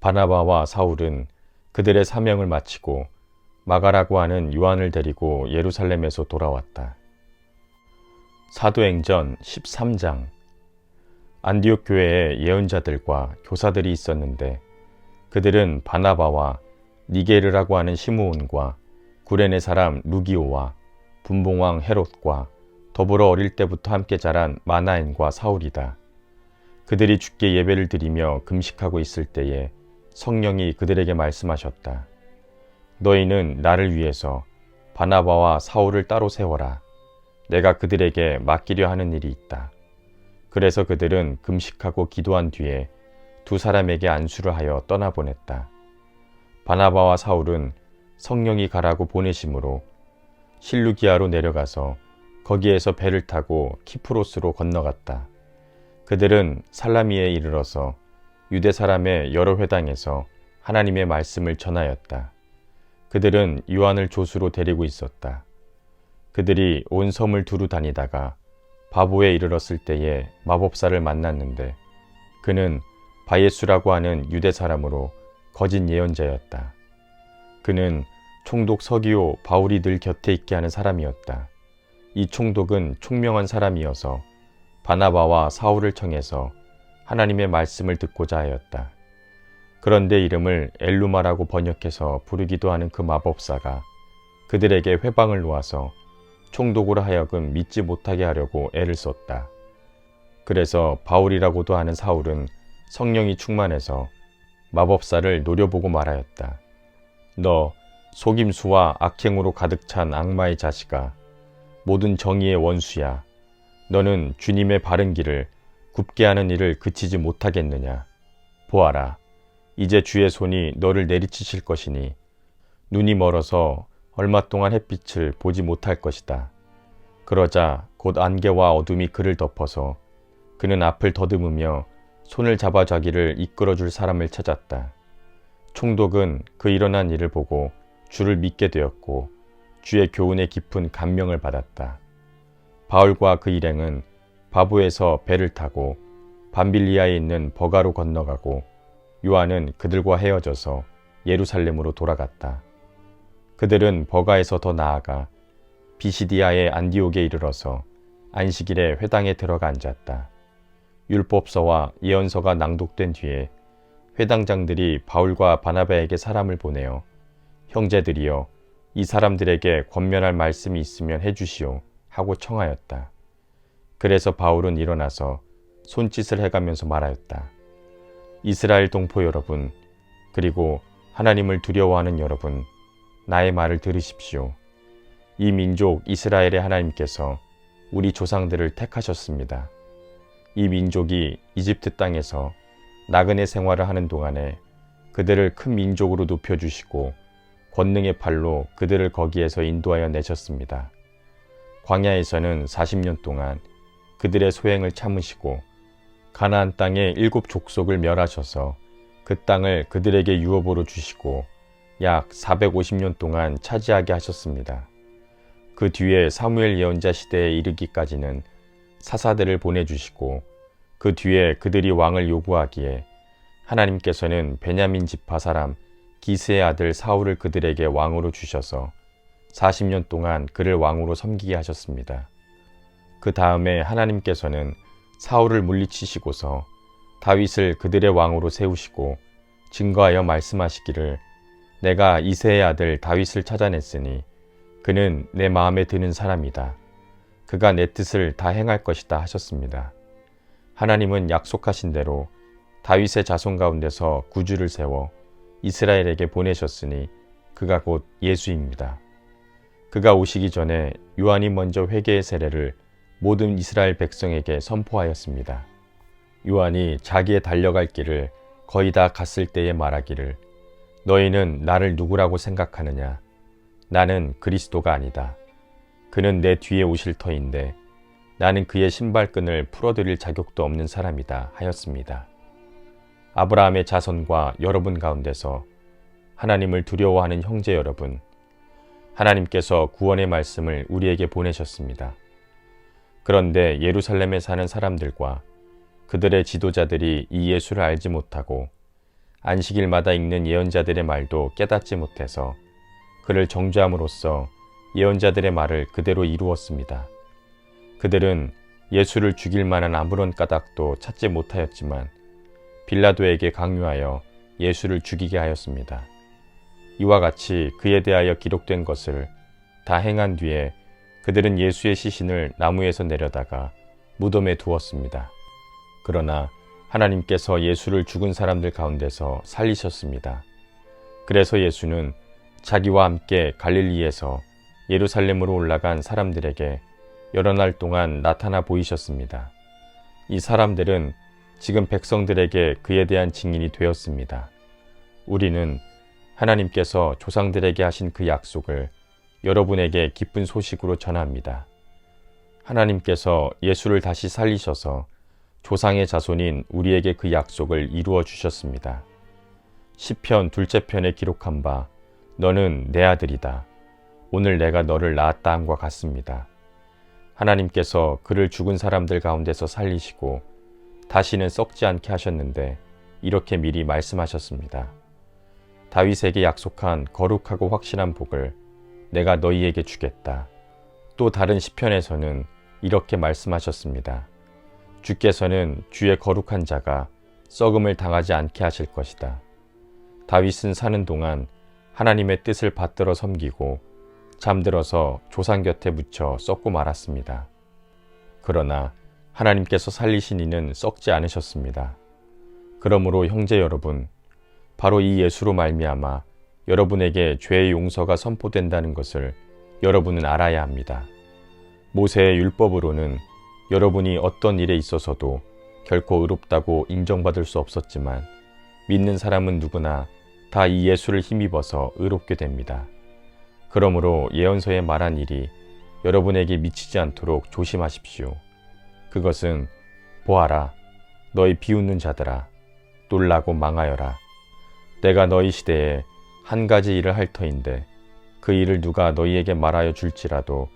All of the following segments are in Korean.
바나바와 사울은 그들의 사명을 마치고 마가라고 하는 요한을 데리고 예루살렘에서 돌아왔다. 사도행전 13장. 안디옥 교회에 예언자들과 교사들이 있었는데 그들은 바나바와 니게르라고 하는 시므온과 구레네 사람 루기오와 분봉왕 헤롯과 더불어 어릴 때부터 함께 자란 마나엔과 사울이다. 그들이 주께 예배를 드리며 금식하고 있을 때에 성령이 그들에게 말씀하셨다. 너희는 나를 위해서 바나바와 사울을 따로 세워라. 내가 그들에게 맡기려 하는 일이 있다. 그래서 그들은 금식하고 기도한 뒤에 두 사람에게 안수를 하여 떠나보냈다. 바나바와 사울은 성령이 가라고 보내심으로 실루기아로 내려가서 거기에서 배를 타고 키프로스로 건너갔다. 그들은 살라미에 이르러서 유대 사람의 여러 회당에서 하나님의 말씀을 전하였다. 그들은 요한을 조수로 데리고 있었다. 그들이 온 섬을 두루 다니다가 바보에 이르렀을 때에 마법사를 만났는데 그는 바예수라고 하는 유대 사람으로 거짓 예언자였다. 그는 총독 서기오 바울이 늘 곁에 있게 하는 사람이었다. 이 총독은 총명한 사람이어서 바나바와 사울을 청해서 하나님의 말씀을 듣고자 하였다. 그런데 이름을 엘루마라고 번역해서 부르기도 하는 그 마법사가 그들에게 회방을 놓아서 총독으로 하여금 믿지 못하게 하려고 애를 썼다. 그래서 바울이라고도 하는 사울은 성령이 충만해서 마법사를 노려보고 말하였다. 너 속임수와 악행으로 가득 찬 악마의 자식아, 모든 정의의 원수야. 너는 주님의 바른 길을 굽게 하는 일을 그치지 못하겠느냐. 보아라, 이제 주의 손이 너를 내리치실 것이니 눈이 멀어서 얼마 동안 햇빛을 보지 못할 것이다. 그러자 곧 안개와 어둠이 그를 덮어서 그는 앞을 더듬으며 손을 잡아 자기를 이끌어줄 사람을 찾았다. 총독은 그 일어난 일을 보고 주를 믿게 되었고 주의 교훈에 깊은 감명을 받았다. 바울과 그 일행은 바보에서 배를 타고 밤빌리아에 있는 버가로 건너가고 요한은 그들과 헤어져서 예루살렘으로 돌아갔다. 그들은 버가에서 더 나아가 비시디아의 안디옥에 이르러서 안식일에 회당에 들어가 앉았다. 율법서와 예언서가 낭독된 뒤에 회당장들이 바울과 바나바에게 사람을 보내어 형제들이여 이 사람들에게 권면할 말씀이 있으면 해주시오 하고 청하였다. 그래서 바울은 일어나서 손짓을 해가면서 말하였다. 이스라엘 동포 여러분, 그리고 하나님을 두려워하는 여러분, 나의 말을 들으십시오. 이 민족 이스라엘의 하나님께서 우리 조상들을 택하셨습니다. 이 민족이 이집트 땅에서 나그네 생활을 하는 동안에 그들을 큰 민족으로 높여주시고 권능의 팔로 그들을 거기에서 인도하여 내셨습니다. 광야에서는 40년 동안 그들의 소행을 참으시고 가나안 땅의 7 족속을 멸하셔서 그 땅을 그들에게 유업으로 주시고 약 450년 동안 차지하게 하셨습니다. 그 뒤에 사무엘 예언자 시대에 이르기까지는 사사들을 보내주시고 그 뒤에 그들이 왕을 요구하기에 하나님께서는 베냐민 지파 사람 기스의 아들 사울을 그들에게 왕으로 주셔서 40년 동안 그를 왕으로 섬기게 하셨습니다. 그 다음에 하나님께서는 사울을 물리치시고서 다윗을 그들의 왕으로 세우시고 증거하여 말씀하시기를 내가 이새의 아들 다윗을 찾아냈으니 그는 내 마음에 드는 사람이다. 그가 내 뜻을 다 행할 것이다 하셨습니다. 하나님은 약속하신 대로 다윗의 자손 가운데서 구주를 세워 이스라엘에게 보내셨으니 그가 곧 예수입니다. 그가 오시기 전에 요한이 먼저 회개의 세례를 모든 이스라엘 백성에게 선포하였습니다. 요한이 자기의 달려갈 길을 거의 다 갔을 때에 말하기를 너희는 나를 누구라고 생각하느냐? 나는 그리스도가 아니다. 그는 내 뒤에 오실 터인데 나는 그의 신발끈을 풀어드릴 자격도 없는 사람이다 하였습니다. 아브라함의 자손과 여러분 가운데서 하나님을 두려워하는 형제 여러분, 하나님께서 구원의 말씀을 우리에게 보내셨습니다. 그런데 예루살렘에 사는 사람들과 그들의 지도자들이 이 예수를 알지 못하고 안식일마다 읽는 예언자들의 말도 깨닫지 못해서 그를 정죄함으로써 예언자들의 말을 그대로 이루었습니다. 그들은 예수를 죽일 만한 아무런 까닭도 찾지 못하였지만 빌라도에게 강요하여 예수를 죽이게 하였습니다. 이와 같이 그에 대하여 기록된 것을 다 행한 뒤에 그들은 예수의 시신을 나무에서 내려다가 무덤에 두었습니다. 그러나 하나님께서 예수를 죽은 사람들 가운데서 살리셨습니다. 그래서 예수는 자기와 함께 갈릴리에서 예루살렘으로 올라간 사람들에게 여러 날 동안 나타나 보이셨습니다. 이 사람들은 지금 백성들에게 그에 대한 증인이 되었습니다. 우리는 하나님께서 조상들에게 하신 그 약속을 여러분에게 기쁜 소식으로 전합니다. 하나님께서 예수를 다시 살리셔서 조상의 자손인 우리에게 그 약속을 이루어 주셨습니다. 시편 둘째 편에 기록한 바 너는 내 아들이다. 오늘 내가 너를 낳았다 함과 같습니다. 하나님께서 그를 죽은 사람들 가운데서 살리시고 다시는 썩지 않게 하셨는데 이렇게 미리 말씀하셨습니다. 다윗에게 약속한 거룩하고 확실한 복을 내가 너희에게 주겠다. 또 다른 시편에서는 이렇게 말씀하셨습니다. 주께서는 주의 거룩한 자가 썩음을 당하지 않게 하실 것이다. 다윗은 사는 동안 하나님의 뜻을 받들어 섬기고 잠들어서 조상 곁에 묻혀 썩고 말았습니다. 그러나 하나님께서 살리신 이는 썩지 않으셨습니다. 그러므로 형제 여러분, 바로 이 예수로 말미암아 여러분에게 죄의 용서가 선포된다는 것을 여러분은 알아야 합니다. 모세의 율법으로는 여러분이 어떤 일에 있어서도 결코 의롭다고 인정받을 수 없었지만 믿는 사람은 누구나 다 이 예수를 힘입어서 의롭게 됩니다. 그러므로 예언서에 말한 일이 여러분에게 미치지 않도록 조심하십시오. 그것은 보아라, 너희 비웃는 자들아, 놀라고 망하여라. 내가 너희 시대에 한 가지 일을 할 터인데 그 일을 누가 너희에게 말하여 줄지라도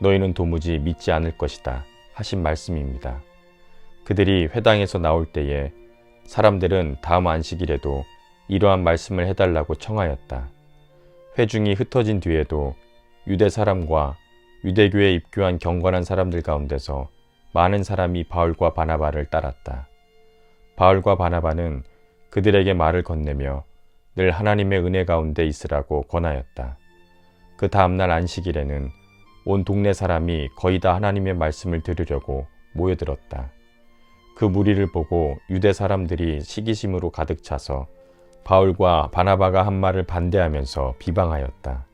너희는 도무지 믿지 않을 것이다 하신 말씀입니다. 그들이 회당에서 나올 때에 사람들은 다음 안식일에도 이러한 말씀을 해달라고 청하였다. 회중이 흩어진 뒤에도 유대 사람과 유대교에 입교한 경건한 사람들 가운데서 많은 사람이 바울과 바나바를 따랐다. 바울과 바나바는 그들에게 말을 건네며 늘 하나님의 은혜 가운데 있으라고 권하였다. 그 다음날 안식일에는 온 동네 사람이 거의 다 하나님의 말씀을 들으려고 모여들었다. 그 무리를 보고 유대 사람들이 시기심으로 가득 차서 바울과 바나바가 한 말을 반대하면서 비방하였다.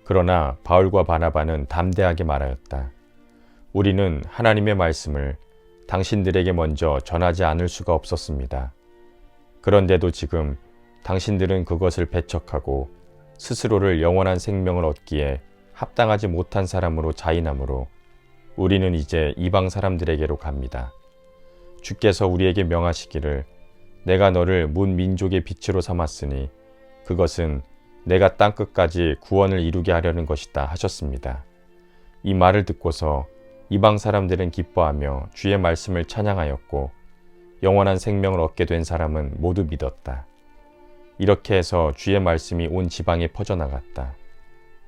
그러나 바울과 바나바는 담대하게 말하였다. 우리는 하나님의 말씀을 당신들에게 먼저 전하지 않을 수가 없었습니다. 그런데도 지금 당신들은 그것을 배척하고 스스로를 영원한 생명을 얻기에 합당하지 못한 사람으로 자인하므로 우리는 이제 이방 사람들에게로 갑니다. 주께서 우리에게 명하시기를 내가 너를 문 민족의 빛으로 삼았으니 그것은 내가 땅끝까지 구원을 이루게 하려는 것이다 하셨습니다. 이 말을 듣고서 이방 사람들은 기뻐하며 주의 말씀을 찬양하였고 영원한 생명을 얻게 된 사람은 모두 믿었다. 이렇게 해서 주의 말씀이 온 지방에 퍼져나갔다.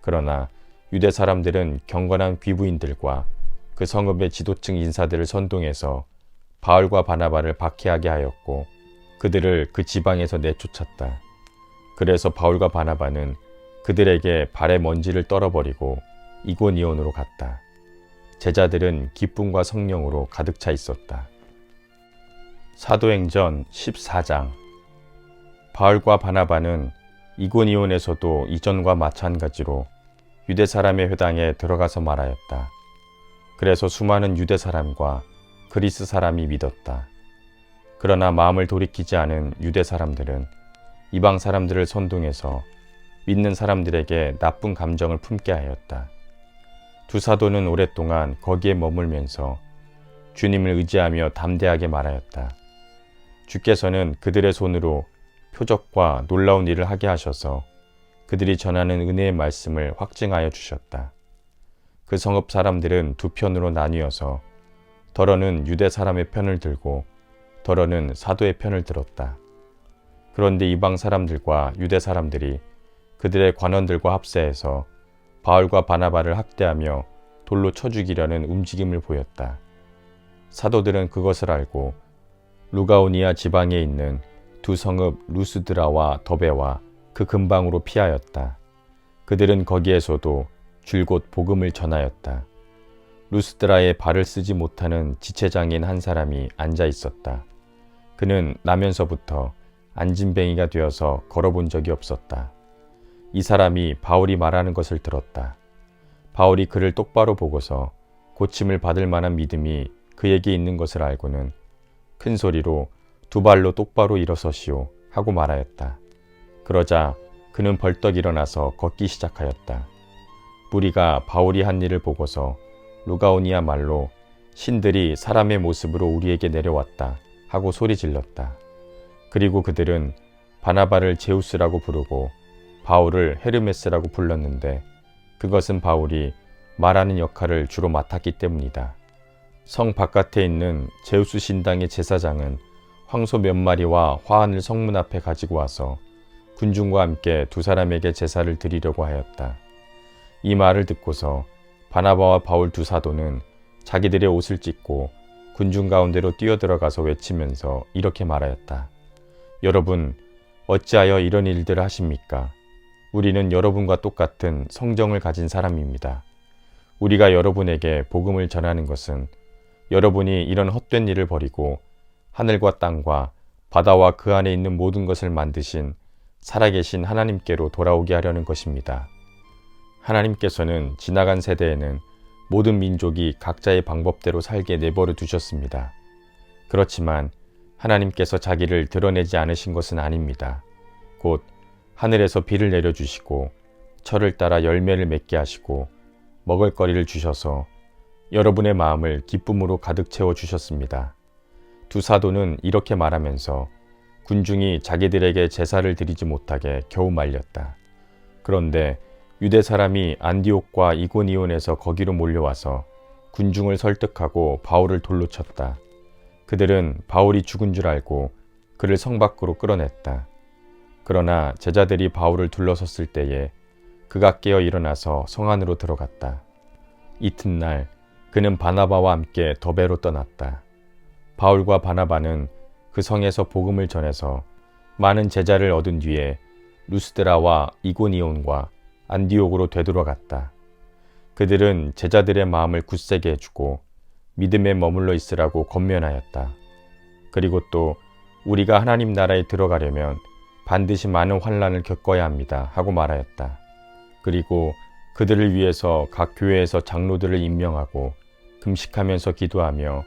그러나 유대 사람들은 경건한 귀부인들과 그 성읍의 지도층 인사들을 선동해서 바울과 바나바를 박해하게 하였고 그들을 그 지방에서 내쫓았다. 그래서 바울과 바나바는 그들에게 발의 먼지를 떨어버리고 이고니온으로 갔다. 제자들은 기쁨과 성령으로 가득 차 있었다. 사도행전 14장. 바울과 바나바는 이고니온에서도 이전과 마찬가지로 유대 사람의 회당에 들어가서 말하였다. 그래서 수많은 유대 사람과 그리스 사람이 믿었다. 그러나 마음을 돌이키지 않은 유대 사람들은 이방 사람들을 선동해서 믿는 사람들에게 나쁜 감정을 품게 하였다. 두 사도는 오랫동안 거기에 머물면서 주님을 의지하며 담대하게 말하였다. 주께서는 그들의 손으로 표적과 놀라운 일을 하게 하셔서 그들이 전하는 은혜의 말씀을 확증하여 주셨다. 그 성읍 사람들은 두 편으로 나뉘어서 더러는 유대 사람의 편을 들고 더러는 사도의 편을 들었다. 그런데 이방 사람들과 유대 사람들이 그들의 관원들과 합세해서 바울과 바나바를 학대하며 돌로 쳐 죽이려는 움직임을 보였다. 사도들은 그것을 알고 루가오니아 지방에 있는 두 성읍 루스드라와 더베와 그 근방으로 피하였다. 그들은 거기에서도 줄곧 복음을 전하였다. 루스드라에 발을 쓰지 못하는 지체장인 한 사람이 앉아 있었다. 그는 나면서부터 안진뱅이가 되어서 걸어본 적이 없었다. 이 사람이 바울이 말하는 것을 들었다. 바울이 그를 똑바로 보고서 고침을 받을 만한 믿음이 그에게 있는 것을 알고는 큰 소리로 두 발로 똑바로 일어서시오 하고 말하였다. 그러자 그는 벌떡 일어나서 걷기 시작하였다. 무리가 바울이 한 일을 보고서 루가오니아 말로 신들이 사람의 모습으로 우리에게 내려왔다 하고 소리 질렀다. 그리고 그들은 바나바를 제우스라고 부르고 바울을 헤르메스라고 불렀는데 그것은 바울이 말하는 역할을 주로 맡았기 때문이다. 성 바깥에 있는 제우스 신당의 제사장은 황소 몇 마리와 화환을 성문 앞에 가지고 와서 군중과 함께 두 사람에게 제사를 드리려고 하였다. 이 말을 듣고서 바나바와 바울 두 사도는 자기들의 옷을 찢고 군중 가운데로 뛰어들어가서 외치면서 이렇게 말하였다. 여러분, 어찌하여 이런 일들을 하십니까? 우리는 여러분과 똑같은 성정을 가진 사람입니다. 우리가 여러분에게 복음을 전하는 것은 여러분이 이런 헛된 일을 버리고 하늘과 땅과 바다와 그 안에 있는 모든 것을 만드신 살아계신 하나님께로 돌아오게 하려는 것입니다. 하나님께서는 지나간 세대에는 모든 민족이 각자의 방법대로 살게 내버려 두셨습니다. 그렇지만 하나님께서 자기를 드러내지 않으신 것은 아닙니다. 곧 하늘에서 비를 내려주시고 철을 따라 열매를 맺게 하시고 먹을거리를 주셔서 여러분의 마음을 기쁨으로 가득 채워주셨습니다. 두 사도는 이렇게 말하면서 군중이 자기들에게 제사를 드리지 못하게 겨우 말렸다. 그런데 유대 사람이 안디옥과 이고니온에서 거기로 몰려와서 군중을 설득하고 바울을 돌로 쳤다. 그들은 바울이 죽은 줄 알고 그를 성 밖으로 끌어냈다. 그러나 제자들이 바울을 둘러섰을 때에 그가 깨어 일어나서 성 안으로 들어갔다. 이튿날 그는 바나바와 함께 더베로 떠났다. 바울과 바나바는 그 성에서 복음을 전해서 많은 제자를 얻은 뒤에 루스드라와 이고니온과 안디옥으로 되돌아갔다. 그들은 제자들의 마음을 굳세게 해주고 믿음에 머물러 있으라고 권면하였다. 그리고 또 우리가 하나님 나라에 들어가려면 반드시 많은 환난을 겪어야 합니다 하고 말하였다. 그리고 그들을 위해서 각 교회에서 장로들을 임명하고 금식하면서 기도하며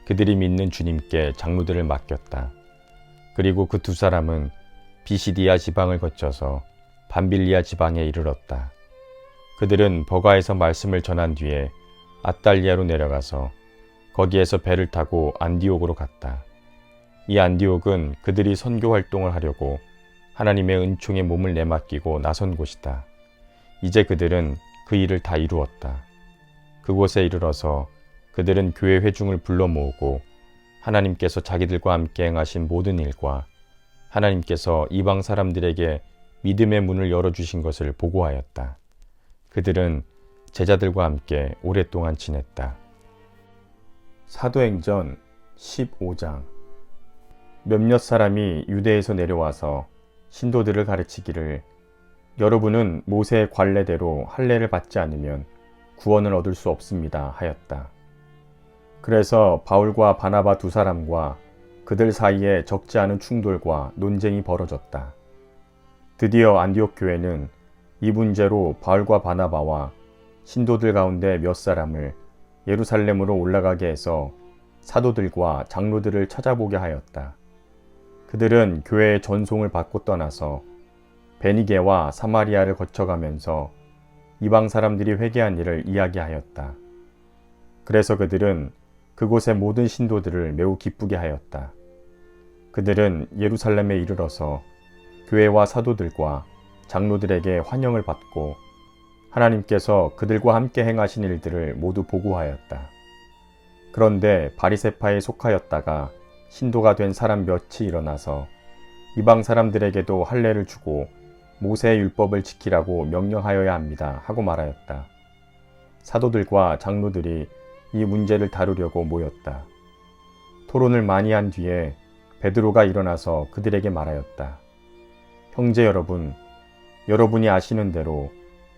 그들이 믿는 주님께 장로들을 맡겼다. 그리고 그 두 사람은 비시디아 지방을 거쳐서 밤빌리아 지방에 이르렀다. 그들은 버가에서 말씀을 전한 뒤에 아달리아로 내려가서 거기에서 배를 타고 안디옥으로 갔다. 이 안디옥은 그들이 선교 활동을 하려고 하나님의 은총에 몸을 내맡기고 나선 곳이다. 이제 그들은 그 일을 다 이루었다. 그곳에 이르러서 그들은 교회 회중을 불러 모으고 하나님께서 자기들과 함께 행하신 모든 일과 하나님께서 이방 사람들에게 믿음의 문을 열어주신 것을 보고하였다. 그들은 제자들과 함께 오랫동안 지냈다. 사도행전 15장. 몇몇 사람이 유대에서 내려와서 신도들을 가르치기를 여러분은 모세의 관례대로 할례를 받지 않으면 구원을 얻을 수 없습니다 하였다. 그래서 바울과 바나바 두 사람과 그들 사이에 적지 않은 충돌과 논쟁이 벌어졌다. 드디어 안디옥 교회는 이 문제로 바울과 바나바와 신도들 가운데 몇 사람을 예루살렘으로 올라가게 해서 사도들과 장로들을 찾아보게 하였다. 그들은 교회의 전송을 받고 떠나서 베니게와 사마리아를 거쳐가면서 이방 사람들이 회개한 일을 이야기하였다. 그래서 그들은 그곳의 모든 신도들을 매우 기쁘게 하였다. 그들은 예루살렘에 이르러서 교회와 사도들과 장로들에게 환영을 받고 하나님께서 그들과 함께 행하신 일들을 모두 보고하였다. 그런데 바리새파에 속하였다가 신도가 된 사람 몇이 일어나서 이방 사람들에게도 할례를 주고 모세의 율법을 지키라고 명령하여야 합니다 하고 말하였다. 사도들과 장로들이 이 문제를 다루려고 모였다. 토론을 많이 한 뒤에 베드로가 일어나서 그들에게 말하였다. 형제 여러분, 여러분이 아시는 대로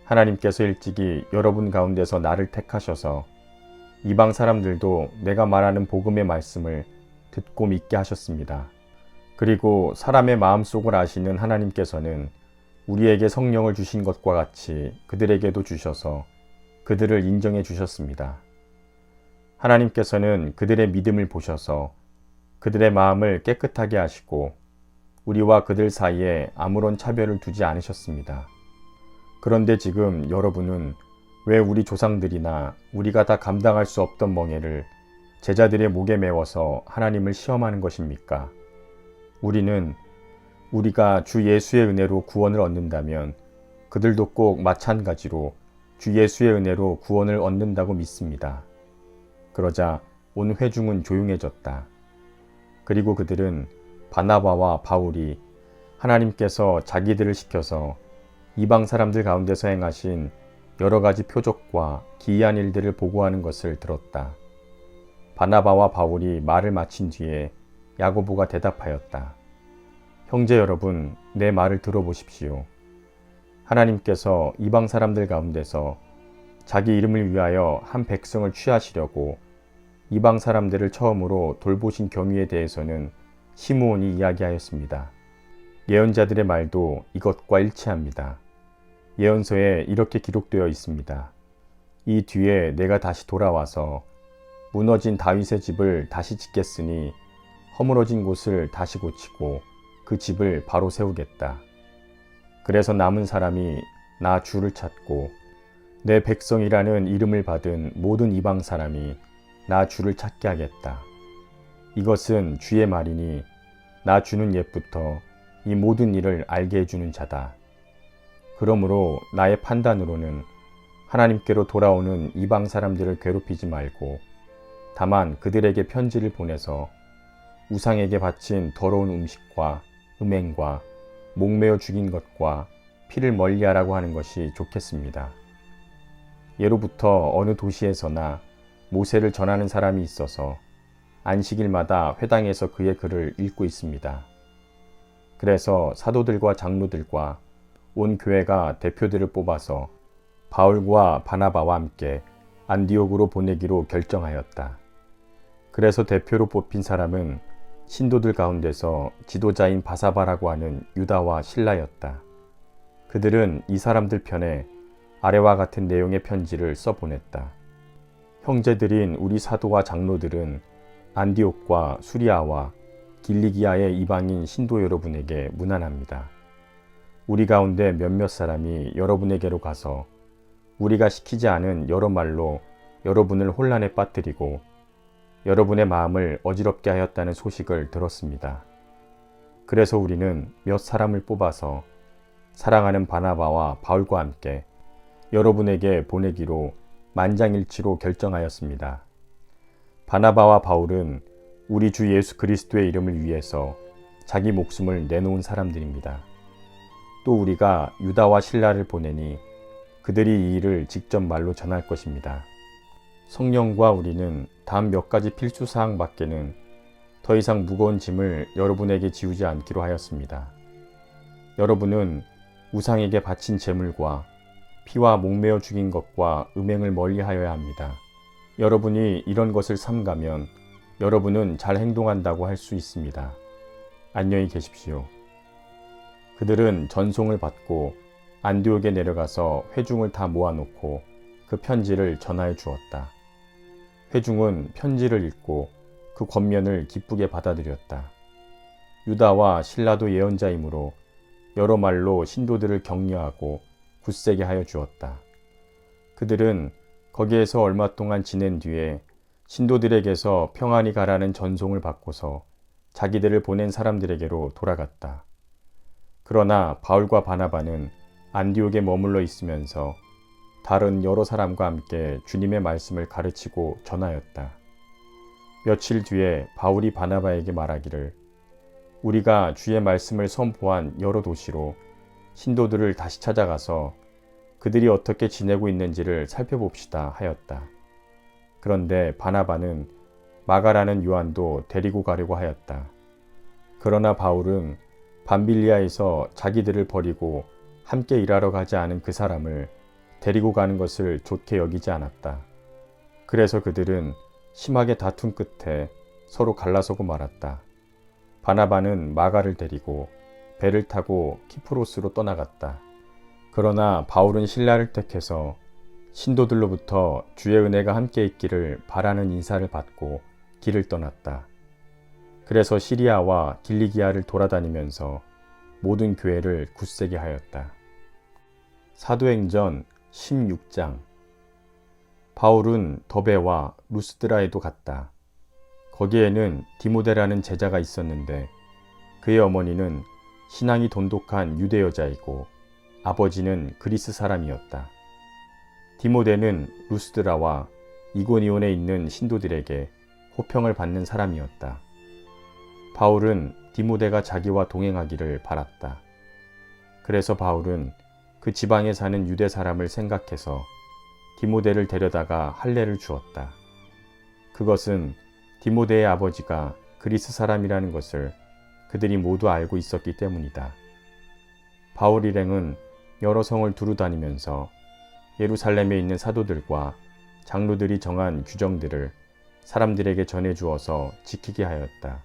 하나님께서 일찍이 여러분 가운데서 나를 택하셔서 이방 사람들도 내가 말하는 복음의 말씀을 듣고 믿게 하셨습니다. 그리고 사람의 마음속을 아시는 하나님께서는 우리에게 성령을 주신 것과 같이 그들에게도 주셔서 그들을 인정해 주셨습니다. 하나님께서는 그들의 믿음을 보셔서 그들의 마음을 깨끗하게 하시고 우리와 그들 사이에 아무런 차별을 두지 않으셨습니다. 그런데 지금 여러분은 왜 우리 조상들이나 우리가 다 감당할 수 없던 멍에를 제자들의 목에 메워서 하나님을 시험하는 것입니까? 우리는 우리가 주 예수의 은혜로 구원을 얻는다면 그들도 꼭 마찬가지로 주 예수의 은혜로 구원을 얻는다고 믿습니다. 그러자 온 회중은 조용해졌다. 그리고 그들은 바나바와 바울이 하나님께서 자기들을 시켜서 이방 사람들 가운데서 행하신 여러 가지 표적과 기이한 일들을 보고하는 것을 들었다. 바나바와 바울이 말을 마친 뒤에 야고보가 대답하였다. 형제 여러분, 내 말을 들어보십시오. 하나님께서 이방 사람들 가운데서 자기 이름을 위하여 한 백성을 취하시려고 이방 사람들을 처음으로 돌보신 경위에 대해서는 시므온이 이야기하였습니다. 예언자들의 말도 이것과 일치합니다. 예언서에 이렇게 기록되어 있습니다. 이 뒤에 내가 다시 돌아와서 무너진 다윗의 집을 다시 짓겠으니 허물어진 곳을 다시 고치고 그 집을 바로 세우겠다. 그래서 남은 사람이 나 주를 찾고 내 백성이라는 이름을 받은 모든 이방 사람이 나 주를 찾게 하겠다. 이것은 주의 말이니 나 주는 옛부터 이 모든 일을 알게 해주는 자다. 그러므로 나의 판단으로는 하나님께로 돌아오는 이방 사람들을 괴롭히지 말고 다만 그들에게 편지를 보내서 우상에게 바친 더러운 음식과 음행과 목매어 죽인 것과 피를 멀리하라고 하는 것이 좋겠습니다. 예로부터 어느 도시에서나 모세를 전하는 사람이 있어서 안식일마다 회당에서 그의 글을 읽고 있습니다. 그래서 사도들과 장로들과 온 교회가 대표들을 뽑아서 바울과 바나바와 함께 안디옥으로 보내기로 결정하였다. 그래서 대표로 뽑힌 사람은 신도들 가운데서 지도자인 바사바라고 하는 유다와 실라였다. 그들은 이 사람들 편에 아래와 같은 내용의 편지를 써보냈다. 형제들인 우리 사도와 장로들은 안디옥과 수리아와 길리기아의 이방인 신도 여러분에게 문안합니다. 우리 가운데 몇몇 사람이 여러분에게로 가서 우리가 시키지 않은 여러 말로 여러분을 혼란에 빠뜨리고 여러분의 마음을 어지럽게 하였다는 소식을 들었습니다. 그래서 우리는 몇 사람을 뽑아서 사랑하는 바나바와 바울과 함께 여러분에게 보내기로 만장일치로 결정하였습니다. 바나바와 바울은 우리 주 예수 그리스도의 이름을 위해서 자기 목숨을 내놓은 사람들입니다. 또 우리가 유다와 실라를 보내니 그들이 이 일을 직접 말로 전할 것입니다. 성령과 우리는 다음 몇 가지 필수사항 밖에는 더 이상 무거운 짐을 여러분에게 지우지 않기로 하였습니다. 여러분은 우상에게 바친 제물과 피와 목매어 죽인 것과 음행을 멀리하여야 합니다. 여러분이 이런 것을 삼가면 여러분은 잘 행동한다고 할 수 있습니다. 안녕히 계십시오. 그들은 전송을 받고 안디옥에 내려가서 회중을 다 모아놓고 그 편지를 전하여 주었다. 회중은 편지를 읽고 그 겉면을 기쁘게 받아들였다. 유다와 실라도 예언자이므로 여러 말로 신도들을 격려하고 굳세게 하여 주었다. 그들은 거기에서 얼마 동안 지낸 뒤에 신도들에게서 평안히 가라는 전송을 받고서 자기들을 보낸 사람들에게로 돌아갔다. 그러나 바울과 바나바는 안디옥에 머물러 있으면서 다른 여러 사람과 함께 주님의 말씀을 가르치고 전하였다. 며칠 뒤에 바울이 바나바에게 말하기를 우리가 주의 말씀을 선포한 여러 도시로 신도들을 다시 찾아가서 그들이 어떻게 지내고 있는지를 살펴봅시다 하였다. 그런데 바나바는 마가라는 요한도 데리고 가려고 하였다. 그러나 바울은 밤빌리아에서 자기들을 버리고 함께 일하러 가지 않은 그 사람을 데리고 가는 것을 좋게 여기지 않았다. 그래서 그들은 심하게 다툰 끝에 서로 갈라서고 말았다. 바나바는 마가를 데리고 배를 타고 키프로스로 떠나갔다. 그러나 바울은 신라를 택해서 신도들로부터 주의 은혜가 함께 있기를 바라는 인사를 받고 길을 떠났다. 그래서 시리아와 길리기아를 돌아다니면서 모든 교회를 굳세게 하였다. 사도행전 16장. 바울은 더베와 루스드라에도 갔다. 거기에는 디모데라는 제자가 있었는데 그의 어머니는 신앙이 돈독한 유대 여자이고 아버지는 그리스 사람이었다. 디모데는 루스드라와 이고니온에 있는 신도들에게 호평을 받는 사람이었다. 바울은 디모데가 자기와 동행하기를 바랐다. 그래서 바울은 그 지방에 사는 유대 사람을 생각해서 디모데를 데려다가 할례를 주었다. 그것은 디모데의 아버지가 그리스 사람이라는 것을 그들이 모두 알고 있었기 때문이다. 바울 일행은 여러 성을 두루 다니면서 예루살렘에 있는 사도들과 장로들이 정한 규정들을 사람들에게 전해주어서 지키게 하였다.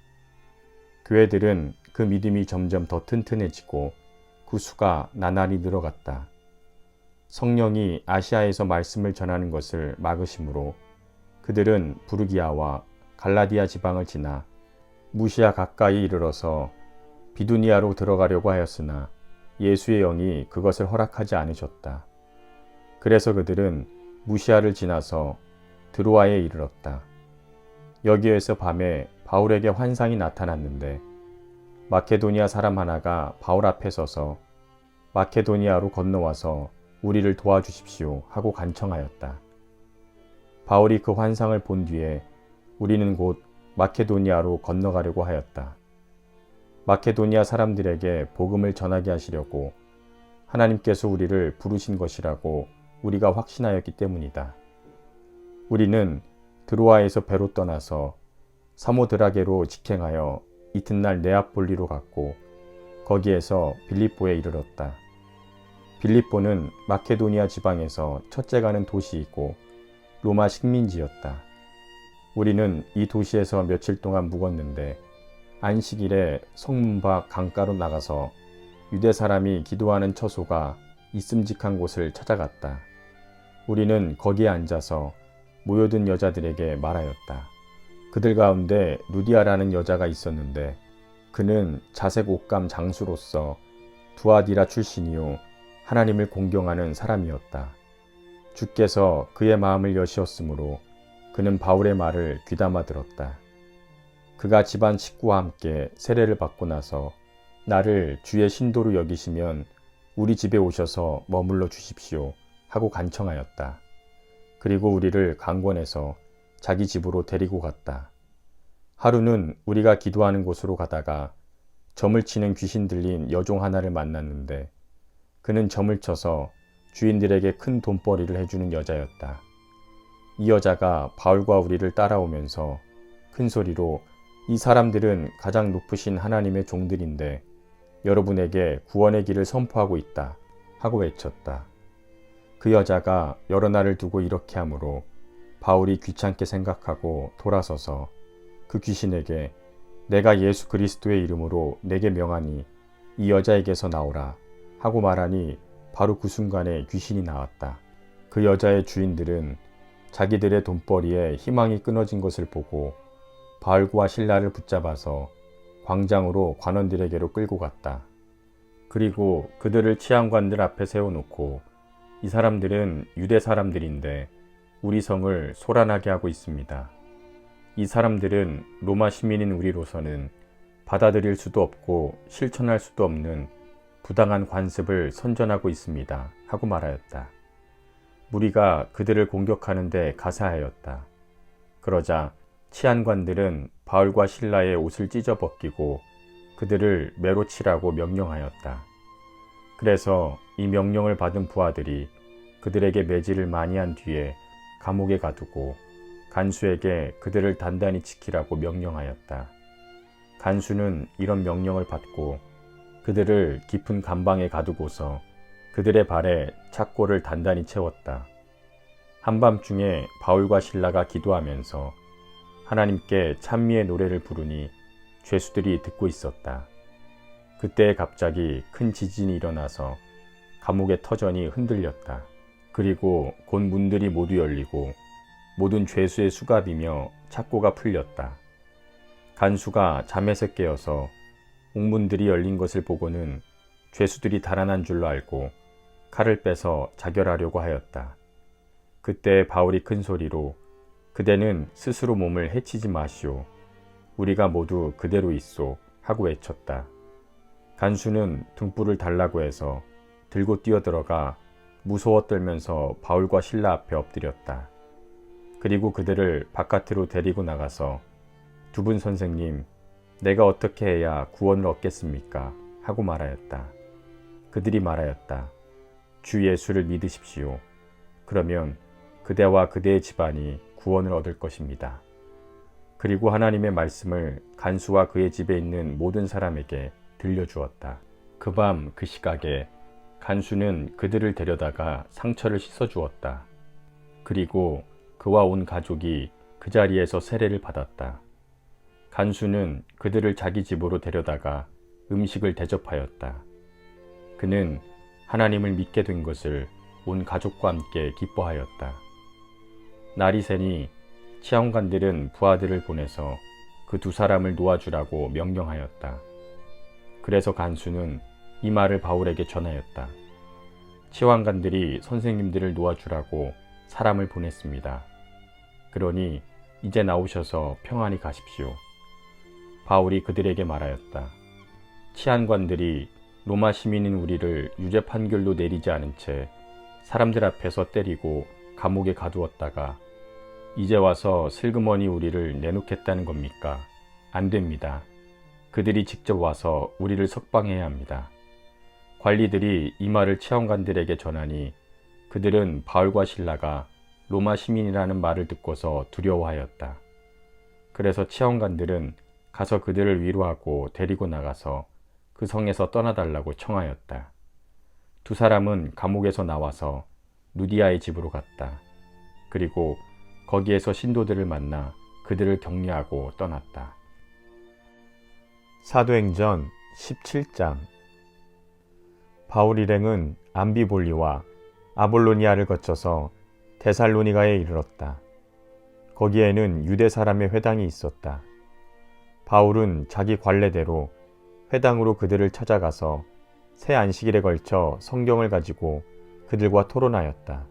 교회들은 그 믿음이 점점 더 튼튼해지고 그 수가 나날이 늘어갔다. 성령이 아시아에서 말씀을 전하는 것을 막으심으로 그들은 부르기아와 갈라디아 지방을 지나 무시아 가까이 이르러서 비두니아로 들어가려고 하였으나 예수의 영이 그것을 허락하지 않으셨다. 그래서 그들은 무시아를 지나서 드로아에 이르렀다. 여기에서 밤에 바울에게 환상이 나타났는데 마케도니아 사람 하나가 바울 앞에 서서 마케도니아로 건너와서 우리를 도와주십시오 하고 간청하였다. 바울이 그 환상을 본 뒤에 우리는 곧 마케도니아로 건너가려고 하였다. 마케도니아 사람들에게 복음을 전하게 하시려고 하나님께서 우리를 부르신 것이라고 우리가 확신하였기 때문이다. 우리는 드로아에서 배로 떠나서 사모드라게로 직행하여 이튿날 네아폴리로 갔고 거기에서 빌립보에 이르렀다. 빌립보는 마케도니아 지방에서 첫째 가는 도시이고 로마 식민지였다. 우리는 이 도시에서 며칠 동안 묵었는데 안식일에 성문 밖 강가로 나가서 유대 사람이 기도하는 처소가 있음직한 곳을 찾아갔다. 우리는 거기에 앉아서 모여든 여자들에게 말하였다. 그들 가운데 루디아라는 여자가 있었는데 그는 자색 옷감 장수로서 두아디라 출신이요 하나님을 공경하는 사람이었다. 주께서 그의 마음을 여시었으므로 그는 바울의 말을 귀담아 들었다. 그가 집안 식구와 함께 세례를 받고 나서 나를 주의 신도로 여기시면 우리 집에 오셔서 머물러 주십시오 하고 간청하였다. 그리고 우리를 강권해서 자기 집으로 데리고 갔다. 하루는 우리가 기도하는 곳으로 가다가 점을 치는 귀신 들린 여종 하나를 만났는데 그는 점을 쳐서 주인들에게 큰 돈벌이를 해주는 여자였다. 이 여자가 바울과 우리를 따라오면서 큰 소리로 이 사람들은 가장 높으신 하나님의 종들인데 여러분에게 구원의 길을 선포하고 있다 하고 외쳤다. 그 여자가 여러 날을 두고 이렇게 하므로 바울이 귀찮게 생각하고 돌아서서 그 귀신에게 내가 예수 그리스도의 이름으로 내게 명하니 이 여자에게서 나오라 하고 말하니 바로 그 순간에 귀신이 나왔다. 그 여자의 주인들은 자기들의 돈벌이에 희망이 끊어진 것을 보고 바울과 실라를 붙잡아서 광장으로 관원들에게로 끌고 갔다. 그리고 그들을 치안관들 앞에 세워놓고 이 사람들은 유대 사람들인데 우리 성을 소란하게 하고 있습니다. 이 사람들은 로마 시민인 우리로서는 받아들일 수도 없고 실천할 수도 없는 부당한 관습을 선전하고 있습니다 하고 말하였다. 무리가 그들을 공격하는데 가세하였다. 그러자 치안관들은 바울과 실라의 옷을 찢어 벗기고 그들을 매로 치라고 명령하였다. 그래서 이 명령을 받은 부하들이 그들에게 매질을 많이 한 뒤에 감옥에 가두고 간수에게 그들을 단단히 지키라고 명령하였다. 간수는 이런 명령을 받고 그들을 깊은 감방에 가두고서 그들의 발에 착고를 단단히 채웠다. 한밤중에 바울과 실라가 기도하면서 하나님께 찬미의 노래를 부르니 죄수들이 듣고 있었다. 그때 갑자기 큰 지진이 일어나서 감옥의 터전이 흔들렸다. 그리고 곧 문들이 모두 열리고 모든 죄수의 수가 비며 착고가 풀렸다. 간수가 잠에서 깨어서 옥문들이 열린 것을 보고는 죄수들이 달아난 줄로 알고 칼을 빼서 자결하려고 하였다. 그때 바울이 큰 소리로 그대는 스스로 몸을 해치지 마시오. 우리가 모두 그대로 있소 하고 외쳤다. 간수는 등불을 달라고 해서 들고 뛰어들어가 무서워 떨면서 바울과 실라 앞에 엎드렸다. 그리고 그들을 바깥으로 데리고 나가서 두 분 선생님, 내가 어떻게 해야 구원을 얻겠습니까? 하고 말하였다. 그들이 말하였다. 주 예수를 믿으십시오. 그러면 그대와 그대의 집안이 구원을 얻을 것입니다. 그리고 하나님의 말씀을 간수와 그의 집에 있는 모든 사람에게 들려주었다. 그 밤 그 시각에 간수는 그들을 데려다가 상처를 씻어주었다. 그리고 그와 온 가족이 그 자리에서 세례를 받았다. 간수는 그들을 자기 집으로 데려다가 음식을 대접하였다. 그는 하나님을 믿게 된 것을 온 가족과 함께 기뻐하였다. 날이 새니 치안관들은 부하들을 보내서 그 두 사람을 놓아주라고 명령하였다. 그래서 간수는 이 말을 바울에게 전하였다. 치안관들이 선생님들을 놓아주라고 사람을 보냈습니다. 그러니 이제 나오셔서 평안히 가십시오. 바울이 그들에게 말하였다. 치안관들이 로마 시민인 우리를 유죄 판결로 내리지 않은 채 사람들 앞에서 때리고 감옥에 가두었다가 이제 와서 슬그머니 우리를 내놓겠다는 겁니까? 안 됩니다. 그들이 직접 와서 우리를 석방해야 합니다. 관리들이 이 말을 치안관들에게 전하니 그들은 바울과 실라가 로마 시민이라는 말을 듣고서 두려워하였다. 그래서 치안관들은 가서 그들을 위로하고 데리고 나가서 그 성에서 떠나달라고 청하였다. 두 사람은 감옥에서 나와서 누디아의 집으로 갔다. 그리고 거기에서 신도들을 만나 그들을 격려하고 떠났다. 사도행전 17장. 바울 일행은 암비볼리와 아볼로니아를 거쳐서 데살로니가에 이르렀다. 거기에는 유대 사람의 회당이 있었다. 바울은 자기 관례대로 회당으로 그들을 찾아가서 새 안식일에 걸쳐 성경을 가지고 그들과 토론하였다.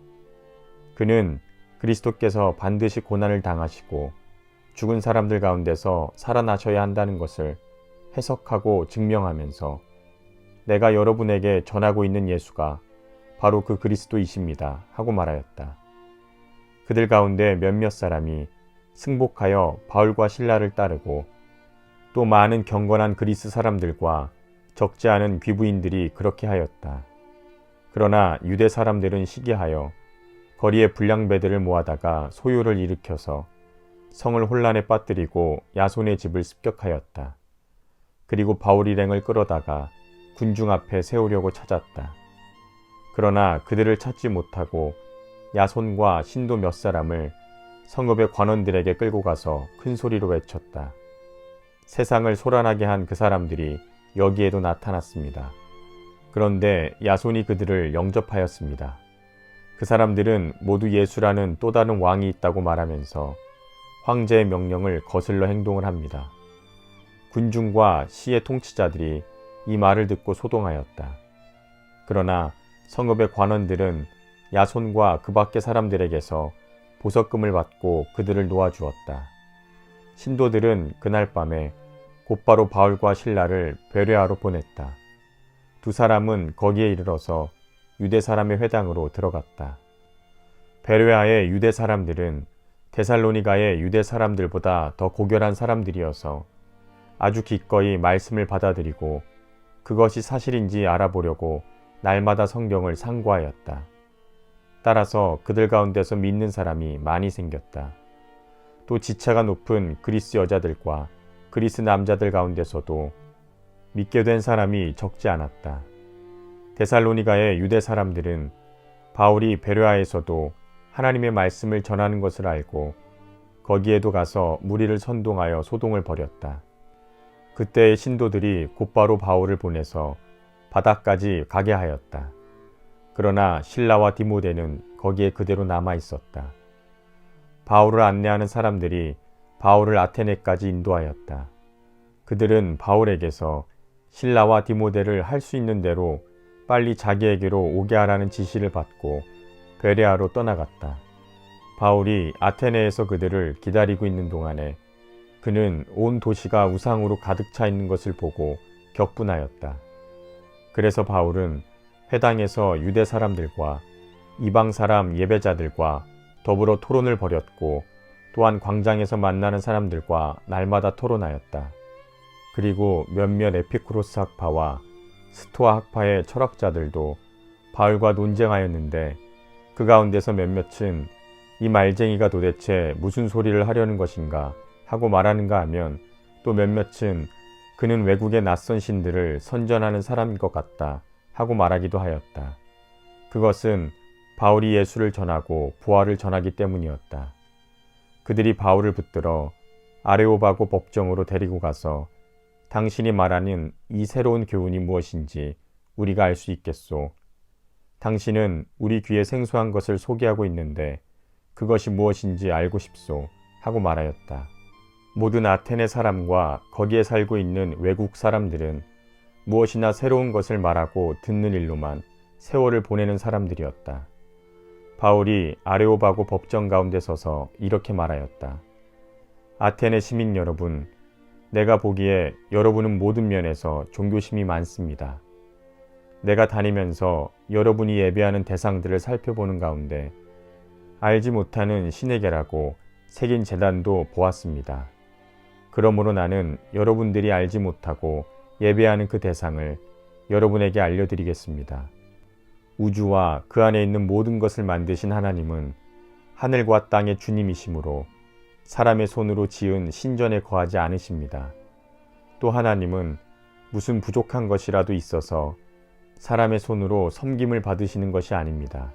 그는 그리스도께서 반드시 고난을 당하시고 죽은 사람들 가운데서 살아나셔야 한다는 것을 해석하고 증명하면서 내가 여러분에게 전하고 있는 예수가 바로 그 그리스도이십니다 하고 말하였다. 그들 가운데 몇몇 사람이 승복하여 바울과 실라를 따르고 또 많은 경건한 그리스 사람들과 적지 않은 귀부인들이 그렇게 하였다. 그러나 유대 사람들은 시기하여 거리에 불량배들을 모아다가 소요를 일으켜서 성을 혼란에 빠뜨리고 야손의 집을 습격하였다. 그리고 바울 일행을 끌어다가 군중 앞에 세우려고 찾았다. 그러나 그들을 찾지 못하고 야손과 신도 몇 사람을 성읍의 관원들에게 끌고 가서 큰 소리로 외쳤다. 세상을 소란하게 한 그 사람들이 여기에도 나타났습니다. 그런데 야손이 그들을 영접하였습니다. 그 사람들은 모두 예수라는 또 다른 왕이 있다고 말하면서 황제의 명령을 거슬러 행동을 합니다. 군중과 시의 통치자들이 이 말을 듣고 소동하였다. 그러나 성읍의 관원들은 야손과 그 밖의 사람들에게서 보석금을 받고 그들을 놓아주었다. 신도들은 그날 밤에 곧바로 바울과 실라를 베레아로 보냈다. 두 사람은 거기에 이르러서 유대 사람의 회당으로 들어갔다. 베레아의 유대 사람들은 데살로니가의 유대 사람들보다 더 고결한 사람들이어서 아주 기꺼이 말씀을 받아들이고 그것이 사실인지 알아보려고 날마다 성경을 상고하였다. 따라서 그들 가운데서 믿는 사람이 많이 생겼다. 또 지체가 높은 그리스 여자들과 그리스 남자들 가운데서도 믿게 된 사람이 적지 않았다. 데살로니가의 유대 사람들은 바울이 베레아에서도 하나님의 말씀을 전하는 것을 알고 거기에도 가서 무리를 선동하여 소동을 벌였다. 그때의 신도들이 곧바로 바울을 보내서 바다까지 가게 하였다. 그러나 실라와 디모데는 거기에 그대로 남아 있었다. 바울을 안내하는 사람들이 바울을 아테네까지 인도하였다. 그들은 바울에게서 실라와 디모데를 할 수 있는 대로 빨리 자기에게로 오게 하라는 지시를 받고 베레아로 떠나갔다. 바울이 아테네에서 그들을 기다리고 있는 동안에 그는 온 도시가 우상으로 가득 차 있는 것을 보고 격분하였다. 그래서 바울은 회당에서 유대 사람들과 이방 사람 예배자들과 더불어 토론을 벌였고 또한 광장에서 만나는 사람들과 날마다 토론하였다. 그리고 몇몇 에피쿠로스 학파와 스토아 학파의 철학자들도 바울과 논쟁하였는데 그 가운데서 몇몇은 이 말쟁이가 도대체 무슨 소리를 하려는 것인가 하고 말하는가 하면 또 몇몇은 그는 외국의 낯선 신들을 선전하는 사람인 것 같다 하고 말하기도 하였다. 그것은 바울이 예수를 전하고 부활을 전하기 때문이었다. 그들이 바울을 붙들어 아레오바고 법정으로 데리고 가서 당신이 말하는 이 새로운 교훈이 무엇인지 우리가 알 수 있겠소. 당신은 우리 귀에 생소한 것을 소개하고 있는데 그것이 무엇인지 알고 싶소 하고 말하였다. 모든 아테네 사람과 거기에 살고 있는 외국 사람들은 무엇이나 새로운 것을 말하고 듣는 일로만 세월을 보내는 사람들이었다. 바울이 아레오바고 법정 가운데 서서 이렇게 말하였다. 아테네 시민 여러분, 내가 보기에 여러분은 모든 면에서 종교심이 많습니다. 내가 다니면서 여러분이 예배하는 대상들을 살펴보는 가운데 알지 못하는 신에게라고 새긴 제단도 보았습니다. 그러므로 나는 여러분들이 알지 못하고 예배하는 그 대상을 여러분에게 알려드리겠습니다. 우주와 그 안에 있는 모든 것을 만드신 하나님은 하늘과 땅의 주님이시므로 사람의 손으로 지은 신전에 거하지 않으십니다. 또 하나님은 무슨 부족한 것이라도 있어서 사람의 손으로 섬김을 받으시는 것이 아닙니다.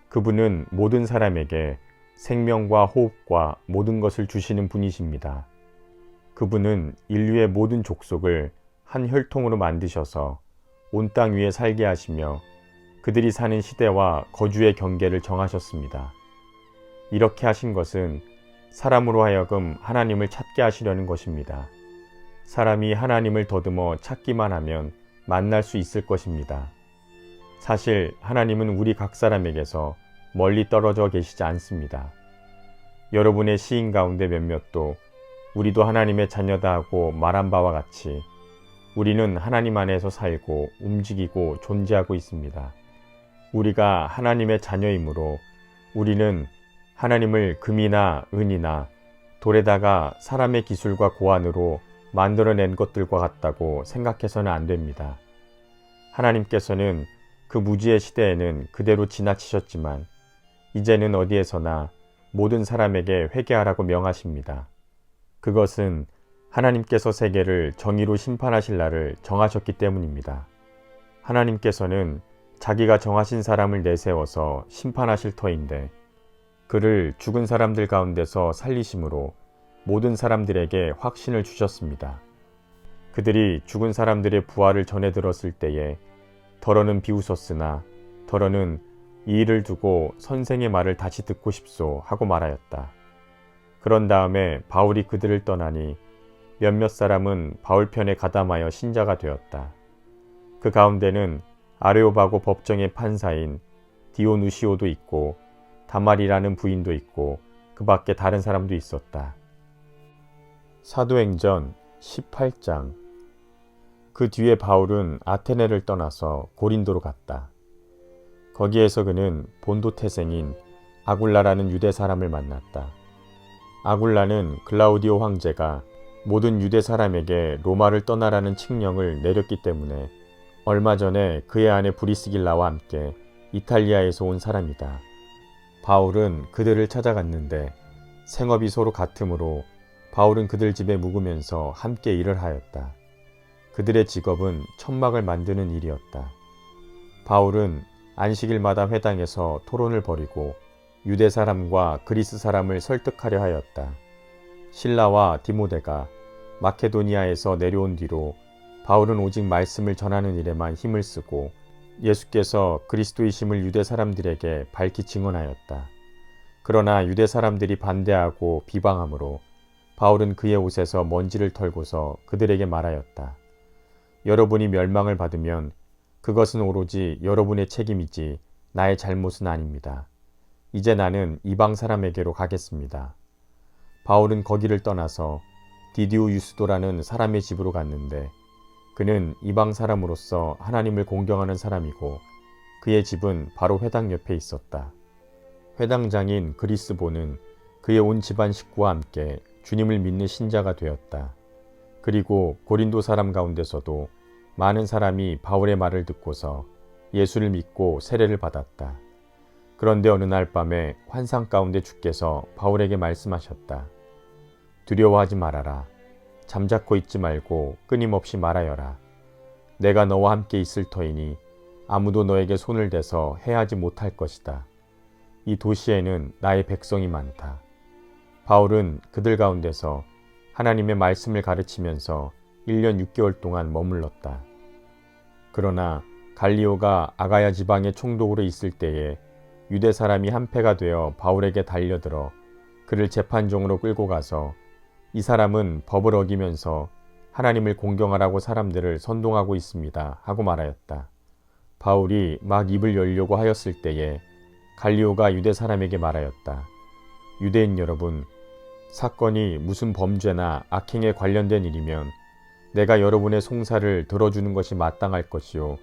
그분은 모든 사람에게 생명과 호흡과 모든 것을 주시는 분이십니다. 그분은 인류의 모든 족속을 한 혈통으로 만드셔서 온 땅 위에 살게 하시며 그들이 사는 시대와 거주의 경계를 정하셨습니다. 이렇게 하신 것은 사람으로 하여금 하나님을 찾게 하시려는 것입니다. 사람이 하나님을 더듬어 찾기만 하면 만날 수 있을 것입니다. 사실 하나님은 우리 각 사람에게서 멀리 떨어져 계시지 않습니다. 여러분의 시인 가운데 몇몇도 우리도 하나님의 자녀다 하고 말한 바와 같이 우리는 하나님 안에서 살고 움직이고 존재하고 있습니다. 우리가 하나님의 자녀이므로 우리는 하나님을 금이나 은이나 돌에다가 사람의 기술과 고안으로 만들어낸 것들과 같다고 생각해서는 안 됩니다. 하나님께서는 그 무지의 시대에는 그대로 지나치셨지만 이제는 어디에서나 모든 사람에게 회개하라고 명하십니다. 그것은 하나님께서 세계를 정의로 심판하실 날을 정하셨기 때문입니다. 하나님께서는 자기가 정하신 사람을 내세워서 심판하실 터인데 그를 죽은 사람들 가운데서 살리심으로 모든 사람들에게 확신을 주셨습니다. 그들이 죽은 사람들의 부활을 전해 들었을 때에 더러는 비웃었으나 더러는 이 일을 두고 선생의 말을 다시 듣고 싶소 하고 말하였다. 그런 다음에 바울이 그들을 떠나니 몇몇 사람은 바울 편에 가담하여 신자가 되었다. 그 가운데는 아레오바고 법정의 판사인 디오누시오도 있고 다말이라는 부인도 있고 그 밖에 다른 사람도 있었다. 사도행전 18장. 그 뒤에 바울은 아테네를 떠나서 고린도로 갔다. 거기에서 그는 본도 태생인 아굴라라는 유대 사람을 만났다. 아굴라는 글라우디오 황제가 모든 유대 사람에게 로마를 떠나라는 칙령을 내렸기 때문에 얼마 전에 그의 아내 브리스길라와 함께 이탈리아에서 온 사람이다. 바울은 그들을 찾아갔는데 생업이 서로 같으므로 바울은 그들 집에 묵으면서 함께 일을 하였다. 그들의 직업은 천막을 만드는 일이었다. 바울은 안식일마다 회당에서 토론을 벌이고 유대 사람과 그리스 사람을 설득하려 하였다. 실라와 디모데가 마케도니아에서 내려온 뒤로 바울은 오직 말씀을 전하는 일에만 힘을 쓰고 예수께서 그리스도이심을 유대 사람들에게 밝히 증언하였다. 그러나 유대 사람들이 반대하고 비방하므로 바울은 그의 옷에서 먼지를 털고서 그들에게 말하였다. 여러분이 멸망을 받으면 그것은 오로지 여러분의 책임이지 나의 잘못은 아닙니다. 이제 나는 이방 사람에게로 가겠습니다. 바울은 거기를 떠나서 디디우 유스도라는 사람의 집으로 갔는데 그는 이방 사람으로서 하나님을 공경하는 사람이고 그의 집은 바로 회당 옆에 있었다. 회당장인 그리스보는 그의 온 집안 식구와 함께 주님을 믿는 신자가 되었다. 그리고 고린도 사람 가운데서도 많은 사람이 바울의 말을 듣고서 예수를 믿고 세례를 받았다. 그런데 어느 날 밤에 환상 가운데 주께서 바울에게 말씀하셨다. 두려워하지 말아라. 잠자코 있지 말고 끊임없이 말하여라. 내가 너와 함께 있을 터이니 아무도 너에게 손을 대서 해하지 못할 것이다. 이 도시에는 나의 백성이 많다. 바울은 그들 가운데서 하나님의 말씀을 가르치면서 1년 6개월 동안 머물렀다. 그러나 갈리오가 아가야 지방의 총독으로 있을 때에 유대 사람이 한패가 되어 바울에게 달려들어 그를 재판정으로 끌고 가서 이 사람은 법을 어기면서 하나님을 공경하라고 사람들을 선동하고 있습니다 하고 말하였다. 바울이 막 입을 열려고 하였을 때에 갈리오가 유대 사람에게 말하였다. 유대인 여러분, 사건이 무슨 범죄나 악행에 관련된 일이면 내가 여러분의 송사를 들어주는 것이 마땅할 것이요.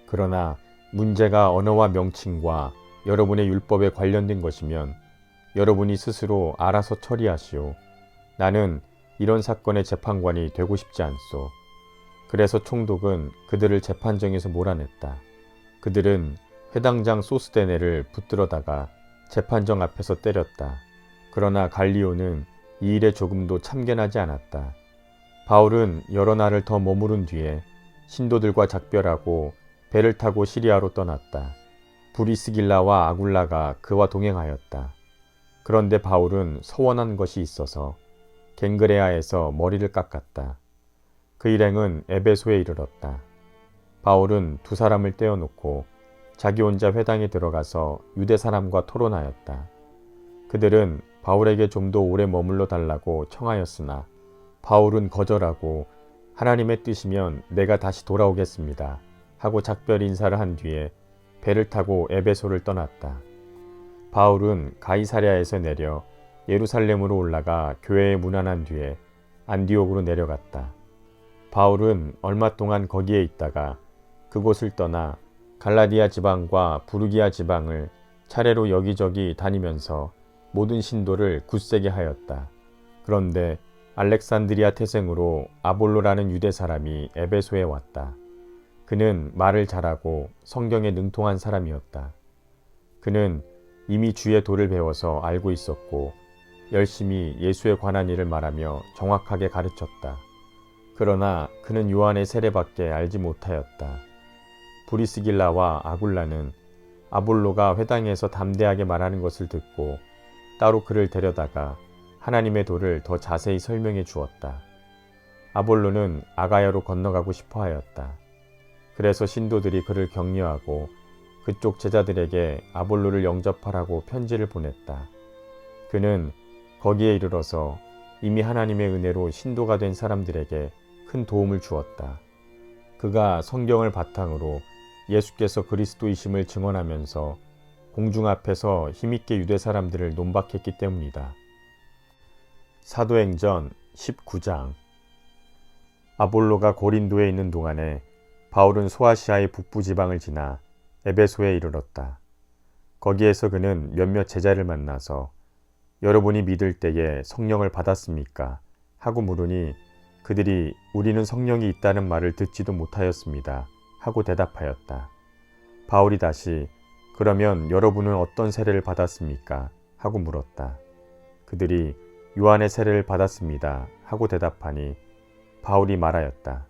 그러나 문제가 언어와 명칭과 여러분의 율법에 관련된 것이면 여러분이 스스로 알아서 처리하시오. 나는 이런 사건의 재판관이 되고 싶지 않소. 그래서 총독은 그들을 재판정에서 몰아냈다. 그들은 회당장 소스데네를 붙들어다가 재판정 앞에서 때렸다. 그러나 갈리오는 이 일에 조금도 참견하지 않았다. 바울은 여러 날을 더 머무른 뒤에 신도들과 작별하고 배를 타고 시리아로 떠났다. 브리스길라와 아굴라가 그와 동행하였다. 그런데 바울은 서원한 것이 있어서 갱그레아에서 머리를 깎았다. 그 일행은 에베소에 이르렀다. 바울은 두 사람을 떼어놓고 자기 혼자 회당에 들어가서 유대 사람과 토론하였다. 그들은 바울에게 좀 더 오래 머물러 달라고 청하였으나 바울은 거절하고 하나님의 뜻이면 내가 다시 돌아오겠습니다 하고 작별 인사를 한 뒤에 배를 타고 에베소를 떠났다. 바울은 가이사랴에서 내려 예루살렘으로 올라가 교회에 문안한 뒤에 안디옥으로 내려갔다. 바울은 얼마 동안 거기에 있다가 그곳을 떠나 갈라디아 지방과 부르기아 지방을 차례로 여기저기 다니면서 모든 신도를 굳세게 하였다. 그런데 알렉산드리아 태생으로 아볼로라는 유대 사람이 에베소에 왔다. 그는 말을 잘하고 성경에 능통한 사람이었다. 그는 이미 주의 도를 배워서 알고 있었고 열심히 예수에 관한 일을 말하며 정확하게 가르쳤다. 그러나 그는 요한의 세례밖에 알지 못하였다. 브리스길라와 아굴라는 아볼로가 회당에서 담대하게 말하는 것을 듣고 따로 그를 데려다가 하나님의 도를 더 자세히 설명해 주었다. 아볼로는 아가야로 건너가고 싶어 하였다. 그래서 신도들이 그를 격려하고 그쪽 제자들에게 아볼로를 영접하라고 편지를 보냈다. 그는 거기에 이르러서 이미 하나님의 은혜로 신도가 된 사람들에게 큰 도움을 주었다. 그가 성경을 바탕으로 예수께서 그리스도이심을 증언하면서 공중 앞에서 힘있게 유대 사람들을 논박했기 때문이다. 사도행전 19장. 아볼로가 고린도에 있는 동안에 바울은 소아시아의 북부 지방을 지나 에베소에 이르렀다. 거기에서 그는 몇몇 제자를 만나서 여러분이 믿을 때에 성령을 받았습니까? 하고 물으니 그들이 우리는 성령이 있다는 말을 듣지도 못하였습니다 하고 대답하였다. 바울이 다시 그러면 여러분은 어떤 세례를 받았습니까? 하고 물었다. 그들이 요한의 세례를 받았습니다 하고 대답하니 바울이 말하였다.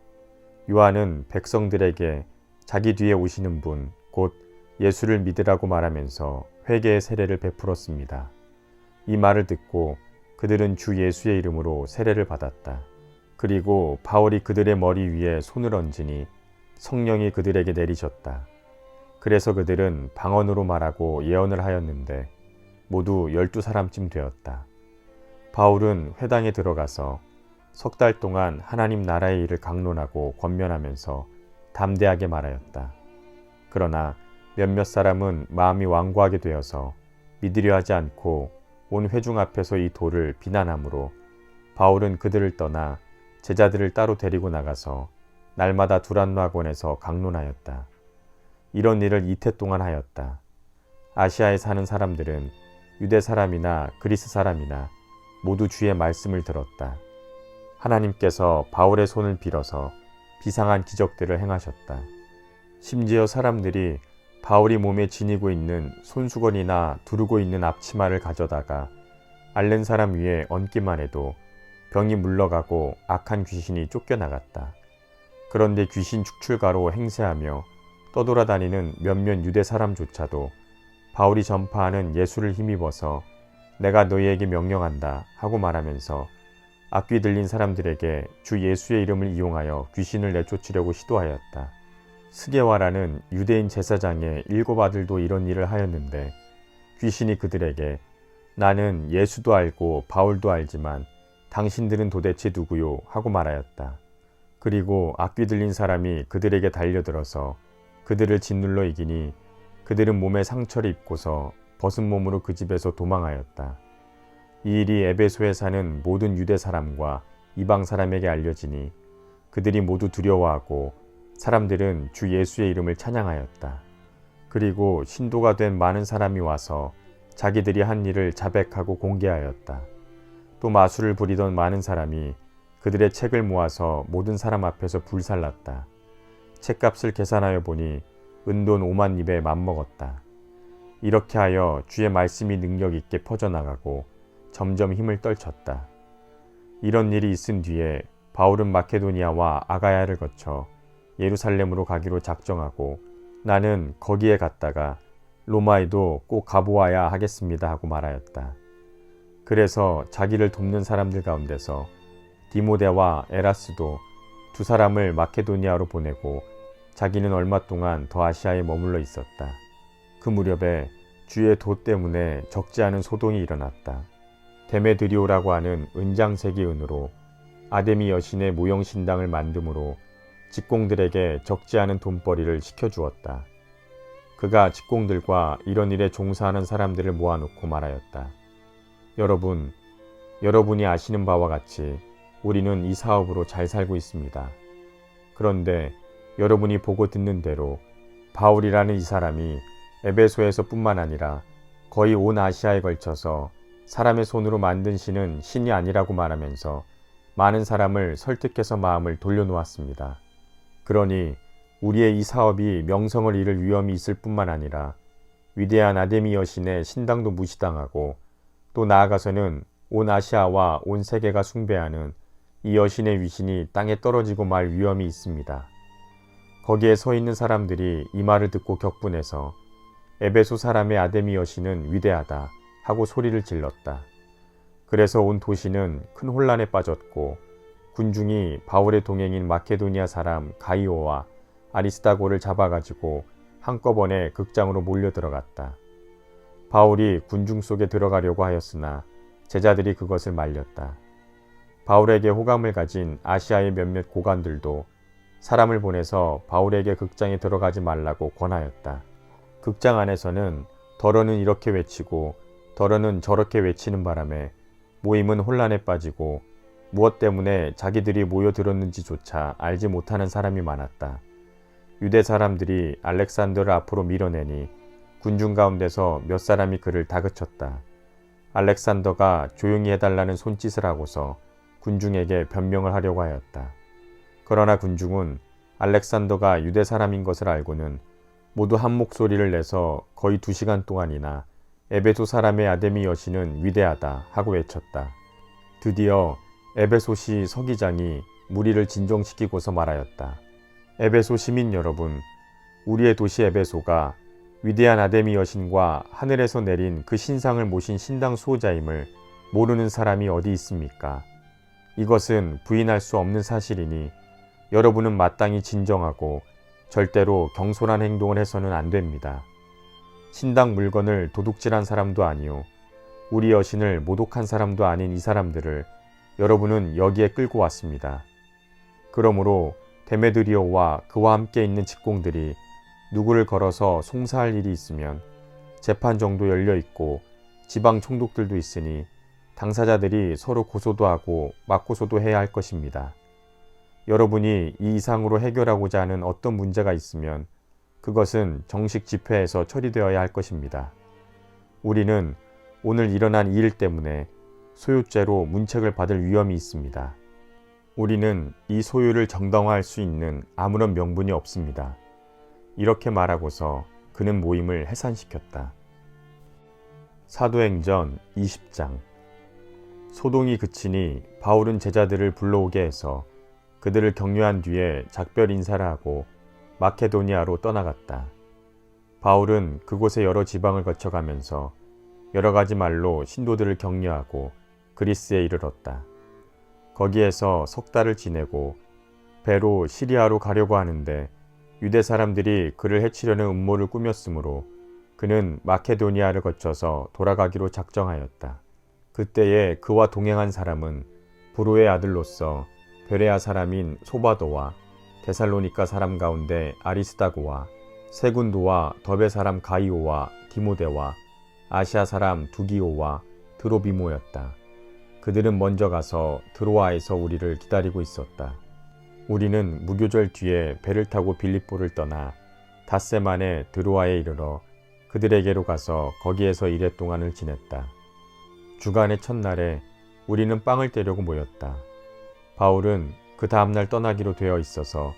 요한은 백성들에게 자기 뒤에 오시는 분, 곧 예수를 믿으라고 말하면서 회개의 세례를 베풀었습니다. 이 말을 듣고 그들은 주 예수의 이름으로 세례를 받았다. 그리고 바울이 그들의 머리 위에 손을 얹으니 성령이 그들에게 내리셨다. 그래서 그들은 방언으로 말하고 예언을 하였는데 모두 12사람쯤 되었다. 바울은 회당에 들어가서 석 달 동안 하나님 나라의 일을 강론하고 권면하면서 담대하게 말하였다. 그러나 몇몇 사람은 마음이 완고하게 되어서 믿으려 하지 않고 온 회중 앞에서 이 도를 비난하므로 바울은 그들을 떠나 제자들을 따로 데리고 나가서 날마다 두란노 학원에서 강론하였다. 이런 일을 이태 동안 하였다. 아시아에 사는 사람들은 유대 사람이나 그리스 사람이나 모두 주의 말씀을 들었다. 하나님께서 바울의 손을 빌어서 비상한 기적들을 행하셨다. 심지어 사람들이 바울이 몸에 지니고 있는 손수건이나 두르고 있는 앞치마를 가져다가 앓는 사람 위에 얹기만 해도 병이 물러가고 악한 귀신이 쫓겨나갔다. 그런데 귀신 축출가로 행세하며 떠돌아다니는 몇몇 유대 사람조차도 바울이 전파하는 예수를 힘입어서 내가 너희에게 명령한다 하고 말하면서 악귀 들린 사람들에게 주 예수의 이름을 이용하여 귀신을 내쫓으려고 시도하였다. 스게와라는 유대인 제사장의 7 아들도 이런 일을 하였는데 귀신이 그들에게 나는 예수도 알고 바울도 알지만 당신들은 도대체 누구요? 하고 말하였다. 그리고 악귀 들린 사람이 그들에게 달려들어서 그들을 짓눌러 이기니 그들은 몸에 상처를 입고서 벗은 몸으로 그 집에서 도망하였다. 이 일이 에베소에 사는 모든 유대 사람과 이방 사람에게 알려지니 그들이 모두 두려워하고 사람들은 주 예수의 이름을 찬양하였다. 그리고 신도가 된 많은 사람이 와서 자기들이 한 일을 자백하고 공개하였다. 또 마술을 부리던 많은 사람이 그들의 책을 모아서 모든 사람 앞에서 불살랐다. 책값을 계산하여 보니 은돈 5만 입에 맞먹었다. 이렇게 하여 주의 말씀이 능력 있게 퍼져나가고 점점 힘을 떨쳤다. 이런 일이 있은 뒤에 바울은 마케도니아와 아가야를 거쳐 예루살렘으로 가기로 작정하고 나는 거기에 갔다가 로마에도 꼭 가보아야 하겠습니다 하고 말하였다. 그래서 자기를 돕는 사람들 가운데서 디모데와 에라스도 2 사람을 마케도니아로 보내고 자기는 얼마 동안 더 아시아에 머물러 있었다. 그 무렵에 주의 도 때문에 적지 않은 소동이 일어났다. 데메드리오라고 하는 은장색이 은으로 아데미 여신의 모형신당을 만듦으로 직공들에게 적지 않은 돈벌이를 시켜주었다. 그가 직공들과 이런 일에 종사하는 사람들을 모아놓고 말하였다. 여러분이 아시는 바와 같이 우리는 이 사업으로 잘 살고 있습니다. 그런데 여러분이 보고 듣는 대로 바울이라는 이 사람이 에베소에서 뿐만 아니라 거의 온 아시아에 걸쳐서 사람의 손으로 만든 신은 신이 아니라고 말하면서 많은 사람을 설득해서 마음을 돌려놓았습니다. 그러니 우리의 이 사업이 명성을 잃을 위험이 있을 뿐만 아니라 위대한 아데미 여신의 신당도 무시당하고 또 나아가서는 온 아시아와 온 세계가 숭배하는 이 여신의 위신이 땅에 떨어지고 말 위험이 있습니다. 거기에 서 있는 사람들이 이 말을 듣고 격분해서 에베소 사람의 아데미 여신은 위대하다 하고 소리를 질렀다. 그래서 온 도시는 큰 혼란에 빠졌고 군중이 바울의 동행인 마케도니아 사람 가이오와 아리스다고를 잡아가지고 한꺼번에 극장으로 몰려 들어갔다. 바울이 군중 속에 들어가려고 하였으나 제자들이 그것을 말렸다. 바울에게 호감을 가진 아시아의 몇몇 고관들도 사람을 보내서 바울에게 극장에 들어가지 말라고 권하였다. 극장 안에서는 더러는 이렇게 외치고 더러는 저렇게 외치는 바람에 모임은 혼란에 빠지고 무엇 때문에 자기들이 모여들었는지조차 알지 못하는 사람이 많았다. 유대 사람들이 알렉산더를 앞으로 밀어내니 군중 가운데서 몇 사람이 그를 다그쳤다. 알렉산더가 조용히 해달라는 손짓을 하고서 군중에게 변명을 하려고 하였다. 그러나 군중은 알렉산더가 유대 사람인 것을 알고는 모두 한 목소리를 내서 거의 2시간 동안이나 에베소 사람의 아데미 여신은 위대하다 하고 외쳤다. 드디어 에베소시 서기장이 무리를 진정시키고서 말하였다. 에베소 시민 여러분, 우리의 도시 에베소가 위대한 아데미 여신과 하늘에서 내린 그 신상을 모신 신당 수호자임을 모르는 사람이 어디 있습니까? 이것은 부인할 수 없는 사실이니 여러분은 마땅히 진정하고 절대로 경솔한 행동을 해서는 안 됩니다. 신당 물건을 도둑질한 사람도 아니요 우리 여신을 모독한 사람도 아닌 이 사람들을 여러분은 여기에 끌고 왔습니다. 그러므로 데메드리오와 그와 함께 있는 직공들이 누구를 걸어서 송사할 일이 있으면 재판 정도 열려 있고 지방 총독들도 있으니 당사자들이 서로 고소도 하고 맞고소도 해야 할 것입니다. 여러분이 이 이상으로 해결하고자 하는 어떤 문제가 있으면 그것은 정식 집회에서 처리되어야 할 것입니다. 우리는 오늘 일어난 이 일 때문에 소유죄로 문책을 받을 위험이 있습니다. 우리는 이 소유를 정당화할 수 있는 아무런 명분이 없습니다. 이렇게 말하고서 그는 모임을 해산시켰다. 사도행전 20장. 소동이 그치니 바울은 제자들을 불러오게 해서 그들을 격려한 뒤에 작별 인사를 하고 마케도니아로 떠나갔다. 바울은 그곳의 여러 지방을 거쳐가면서 여러 가지 말로 신도들을 격려하고 그리스에 이르렀다. 거기에서 석 달을 지내고 배로 시리아로 가려고 하는데 유대 사람들이 그를 해치려는 음모를 꾸몄으므로 그는 마케도니아를 거쳐서 돌아가기로 작정하였다. 그때에 그와 동행한 사람은 브로의 아들로서 베레아 사람인 소바도와 데살로니가 사람 가운데 아리스다고와 세군도와 더베 사람 가이오와 디모데와 아시아 사람 두기오와 드로비모였다. 그들은 먼저 가서 드로아에서 우리를 기다리고 있었다. 우리는 무교절 뒤에 배를 타고 빌립보를 떠나 닷새만에 드로아에 이르러 그들에게로 가서 거기에서 이래 동안을 지냈다. 주간의 첫날에 우리는 빵을 떼려고 모였다. 바울은 그 다음날 떠나기로 되어 있어서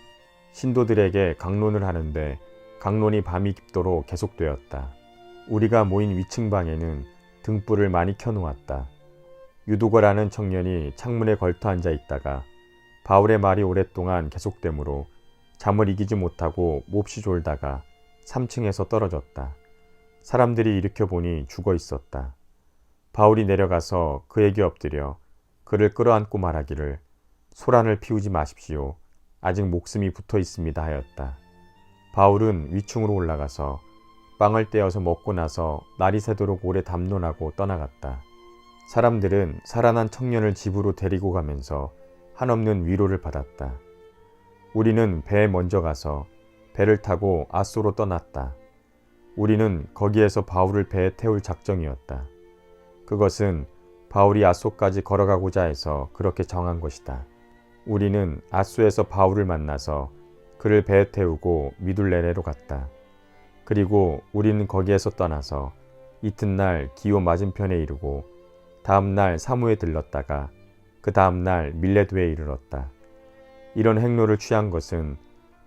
신도들에게 강론을 하는데 강론이 밤이 깊도록 계속되었다. 우리가 모인 위층방에는 등불을 많이 켜놓았다. 유도거라는 청년이 창문에 걸터 앉아 있다가 바울의 말이 오랫동안 계속되므로 잠을 이기지 못하고 몹시 졸다가 3층에서 떨어졌다. 사람들이 일으켜보니 죽어 있었다. 바울이 내려가서 그에게 엎드려 그를 끌어안고 말하기를 소란을 피우지 마십시오. 아직 목숨이 붙어 있습니다 하였다. 바울은 위층으로 올라가서 빵을 떼어서 먹고 나서 날이 새도록 오래 담론하고 떠나갔다. 사람들은 살아난 청년을 집으로 데리고 가면서 한없는 위로를 받았다. 우리는 배에 먼저 가서 배를 타고 아소로 떠났다. 우리는 거기에서 바울을 배에 태울 작정이었다. 그것은 바울이 아소까지 걸어가고자 해서 그렇게 정한 것이다. 우리는 아소에서 바울을 만나서 그를 배에 태우고 미둘레네로 갔다. 그리고 우리는 거기에서 떠나서 이튿날 기오 맞은편에 이르고 다음날 사무에 들렀다가 그 다음날 밀레도에 이르렀다. 이런 행로를 취한 것은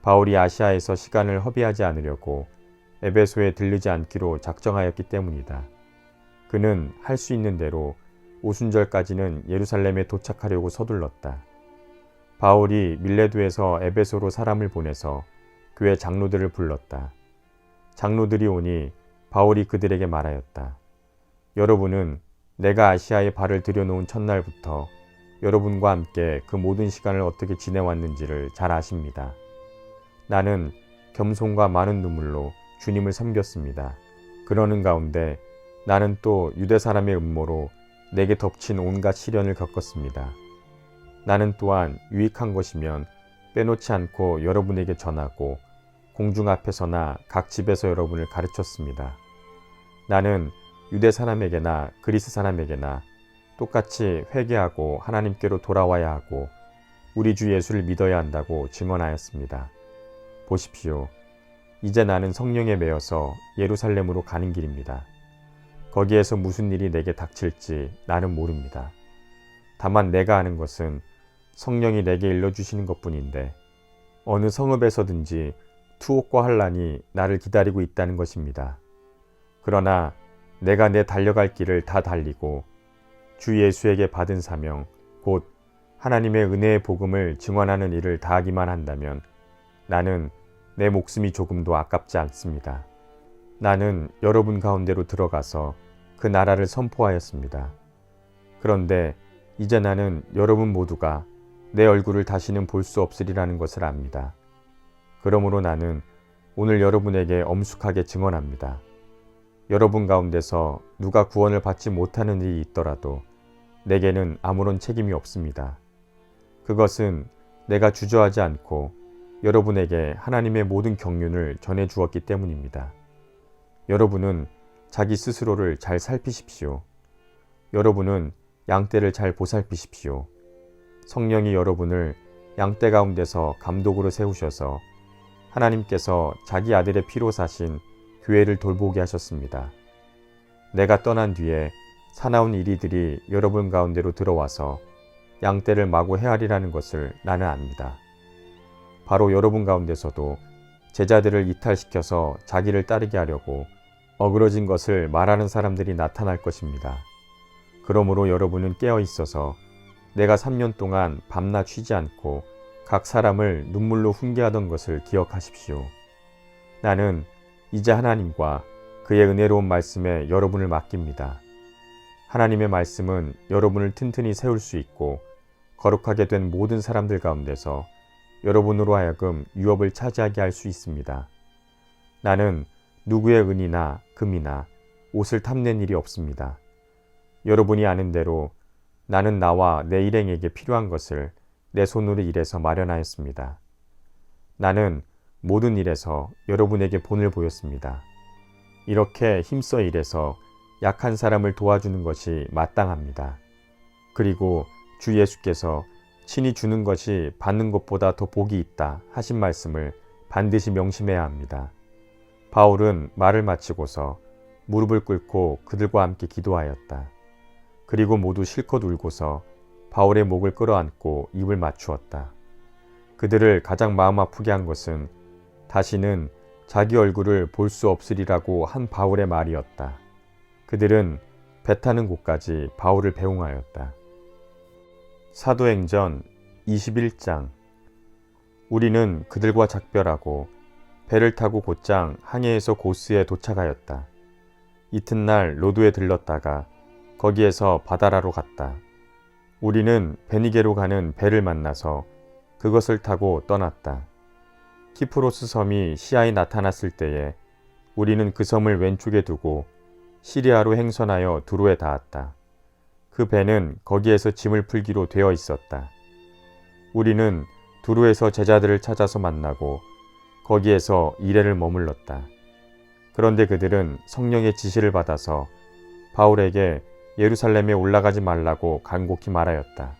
바울이 아시아에서 시간을 허비하지 않으려고 에베소에 들르지 않기로 작정하였기 때문이다. 그는 할 수 있는 대로 오순절까지는 예루살렘에 도착하려고 서둘렀다. 바울이 밀레도에서 에베소로 사람을 보내서 교회 장로들을 불렀다. 장로들이 오니 바울이 그들에게 말하였다. 여러분은 내가 아시아에 발을 들여놓은 첫날부터 여러분과 함께 그 모든 시간을 어떻게 지내왔는지를 잘 아십니다. 나는 겸손과 많은 눈물로 주님을 섬겼습니다. 그러는 가운데 나는 또 유대 사람의 음모로 내게 덮친 온갖 시련을 겪었습니다. 나는 또한 유익한 것이면 빼놓지 않고 여러분에게 전하고 공중 앞에서나 각 집에서 여러분을 가르쳤습니다. 나는 유대 사람에게나 그리스 사람에게나 똑같이 회개하고 하나님께로 돌아와야 하고 우리 주 예수를 믿어야 한다고 증언하였습니다. 보십시오. 이제 나는 성령에 매여서 예루살렘으로 가는 길입니다. 거기에서 무슨 일이 내게 닥칠지 나는 모릅니다. 다만 내가 아는 것은 성령이 내게 일러주시는 것뿐인데 어느 성읍에서든지 투옥과 환란이 나를 기다리고 있다는 것입니다. 그러나 내가 내 달려갈 길을 다 달리고 주 예수에게 받은 사명, 곧 하나님의 은혜의 복음을 증언하는 일을 다하기만 한다면 나는 내 목숨이 조금도 아깝지 않습니다. 나는 여러분 가운데로 들어가서 그 나라를 선포하였습니다. 그런데 이제 나는 여러분 모두가 내 얼굴을 다시는 볼 수 없으리라는 것을 압니다. 그러므로 나는 오늘 여러분에게 엄숙하게 증언합니다. 여러분 가운데서 누가 구원을 받지 못하는 일이 있더라도 내게는 아무런 책임이 없습니다. 그것은 내가 주저하지 않고 여러분에게 하나님의 모든 경륜을 전해 주었기 때문입니다. 여러분은 자기 스스로를 잘 살피십시오. 여러분은 양떼를 잘 보살피십시오. 성령이 여러분을 양떼 가운데서 감독으로 세우셔서 하나님께서 자기 아들의 피로 사신 교회를 돌보게 하셨습니다. 내가 떠난 뒤에 사나운 이리들이 여러분 가운데로 들어와서 양떼를 마구 헤아리라는 것을 나는 압니다. 바로 여러분 가운데서도 제자들을 이탈시켜서 자기를 따르게 하려고 어그러진 것을 말하는 사람들이 나타날 것입니다. 그러므로 여러분은 깨어 있어서 내가 3년 동안 밤낮 쉬지 않고 각 사람을 눈물로 훈계하던 것을 기억하십시오. 나는 이제 하나님과 그의 은혜로운 말씀에 여러분을 맡깁니다. 하나님의 말씀은 여러분을 튼튼히 세울 수 있고 거룩하게 된 모든 사람들 가운데서 여러분으로 하여금 유업을 차지하게 할 수 있습니다. 나는 누구의 은이나 금이나 옷을 탐낸 일이 없습니다. 여러분이 아는 대로 나는 나와 내 일행에게 필요한 것을 내 손으로 일해서 마련하였습니다. 나는 모든 일에서 여러분에게 본을 보였습니다. 이렇게 힘써 일해서 약한 사람을 도와주는 것이 마땅합니다. 그리고 주 예수께서 친히 주는 것이 받는 것보다 더 복이 있다 하신 말씀을 반드시 명심해야 합니다. 바울은 말을 마치고서 무릎을 꿇고 그들과 함께 기도하였다. 그리고 모두 실컷 울고서 바울의 목을 끌어안고 입을 맞추었다. 그들을 가장 마음 아프게 한 것은 다시는 자기 얼굴을 볼 수 없으리라고 한 바울의 말이었다. 그들은 배 타는 곳까지 바울을 배웅하였다. 사도행전 21장. 우리는 그들과 작별하고 배를 타고 곧장 항해에서 고스에 도착하였다. 이튿날 로도에 들렀다가 거기에서 바다라로 갔다. 우리는 베니게로 가는 배를 만나서 그것을 타고 떠났다. 키프로스 섬이 시야에 나타났을 때에 우리는 그 섬을 왼쪽에 두고 시리아로 행선하여 두로에 닿았다. 그 배는 거기에서 짐을 풀기로 되어 있었다. 우리는 두로에서 제자들을 찾아서 만나고 거기에서 이레를 머물렀다. 그런데 그들은 성령의 지시를 받아서 바울에게 예루살렘에 올라가지 말라고 간곡히 말하였다.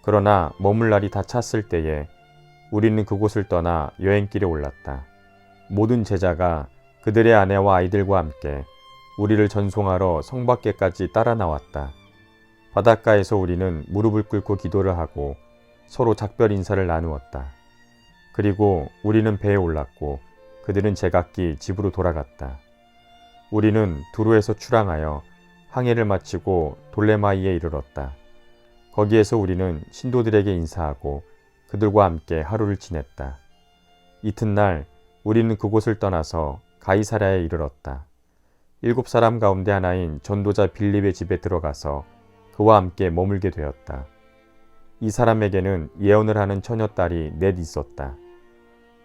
그러나 머물 날이 다 찼을 때에 우리는 그곳을 떠나 여행길에 올랐다. 모든 제자가 그들의 아내와 아이들과 함께 우리를 전송하러 성 밖에까지 따라 나왔다. 바닷가에서 우리는 무릎을 꿇고 기도를 하고 서로 작별 인사를 나누었다. 그리고 우리는 배에 올랐고 그들은 제각기 집으로 돌아갔다. 우리는 두로에서 출항하여 항해를 마치고 돌레마이에 이르렀다. 거기에서 우리는 신도들에게 인사하고 그들과 함께 하루를 지냈다. 이튿날 우리는 그곳을 떠나서 가이사랴에 이르렀다. 7사람 가운데 하나인 전도자 빌립의 집에 들어가서 그와 함께 머물게 되었다. 이 사람에게는 예언을 하는 처녀딸이 넷 있었다.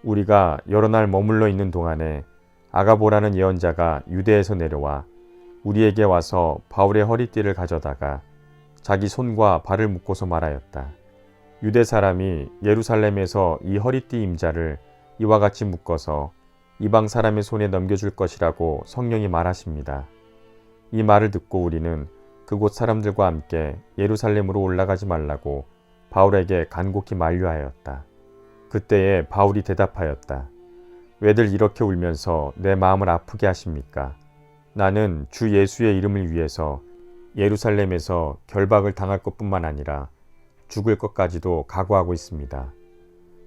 우리가 여러 날 머물러 있는 동안에 아가보라는 예언자가 유대에서 내려와 우리에게 와서 바울의 허리띠를 가져다가 자기 손과 발을 묶고서 말하였다. 유대 사람이 예루살렘에서 이 허리띠 임자를 이와 같이 묶어서 이방 사람의 손에 넘겨줄 것이라고 성령이 말하십니다. 이 말을 듣고 우리는 그곳 사람들과 함께 예루살렘으로 올라가지 말라고 바울에게 간곡히 만류하였다. 그때에 바울이 대답하였다. 왜들 이렇게 울면서 내 마음을 아프게 하십니까? 나는 주 예수의 이름을 위해서 예루살렘에서 결박을 당할 것뿐만 아니라 죽을 것까지도 각오하고 있습니다.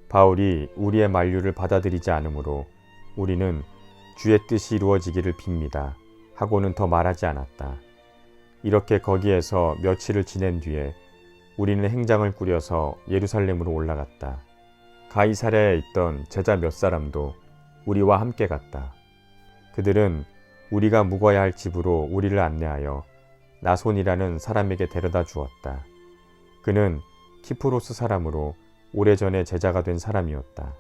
바울이 우리의 만류를 받아들이지 않으므로 우리는 주의 뜻이 이루어지기를 빕니다 하고는 더 말하지 않았다. 이렇게 거기에서 며칠을 지낸 뒤에 우리는 행장을 꾸려서 예루살렘으로 올라갔다. 가이사랴에 있던 제자 몇 사람도 우리와 함께 갔다. 그들은 우리가 묵어야 할 집으로 우리를 안내하여 나손이라는 사람에게 데려다 주었다. 그는 키프로스 사람으로 오래전에 제자가 된 사람이었다.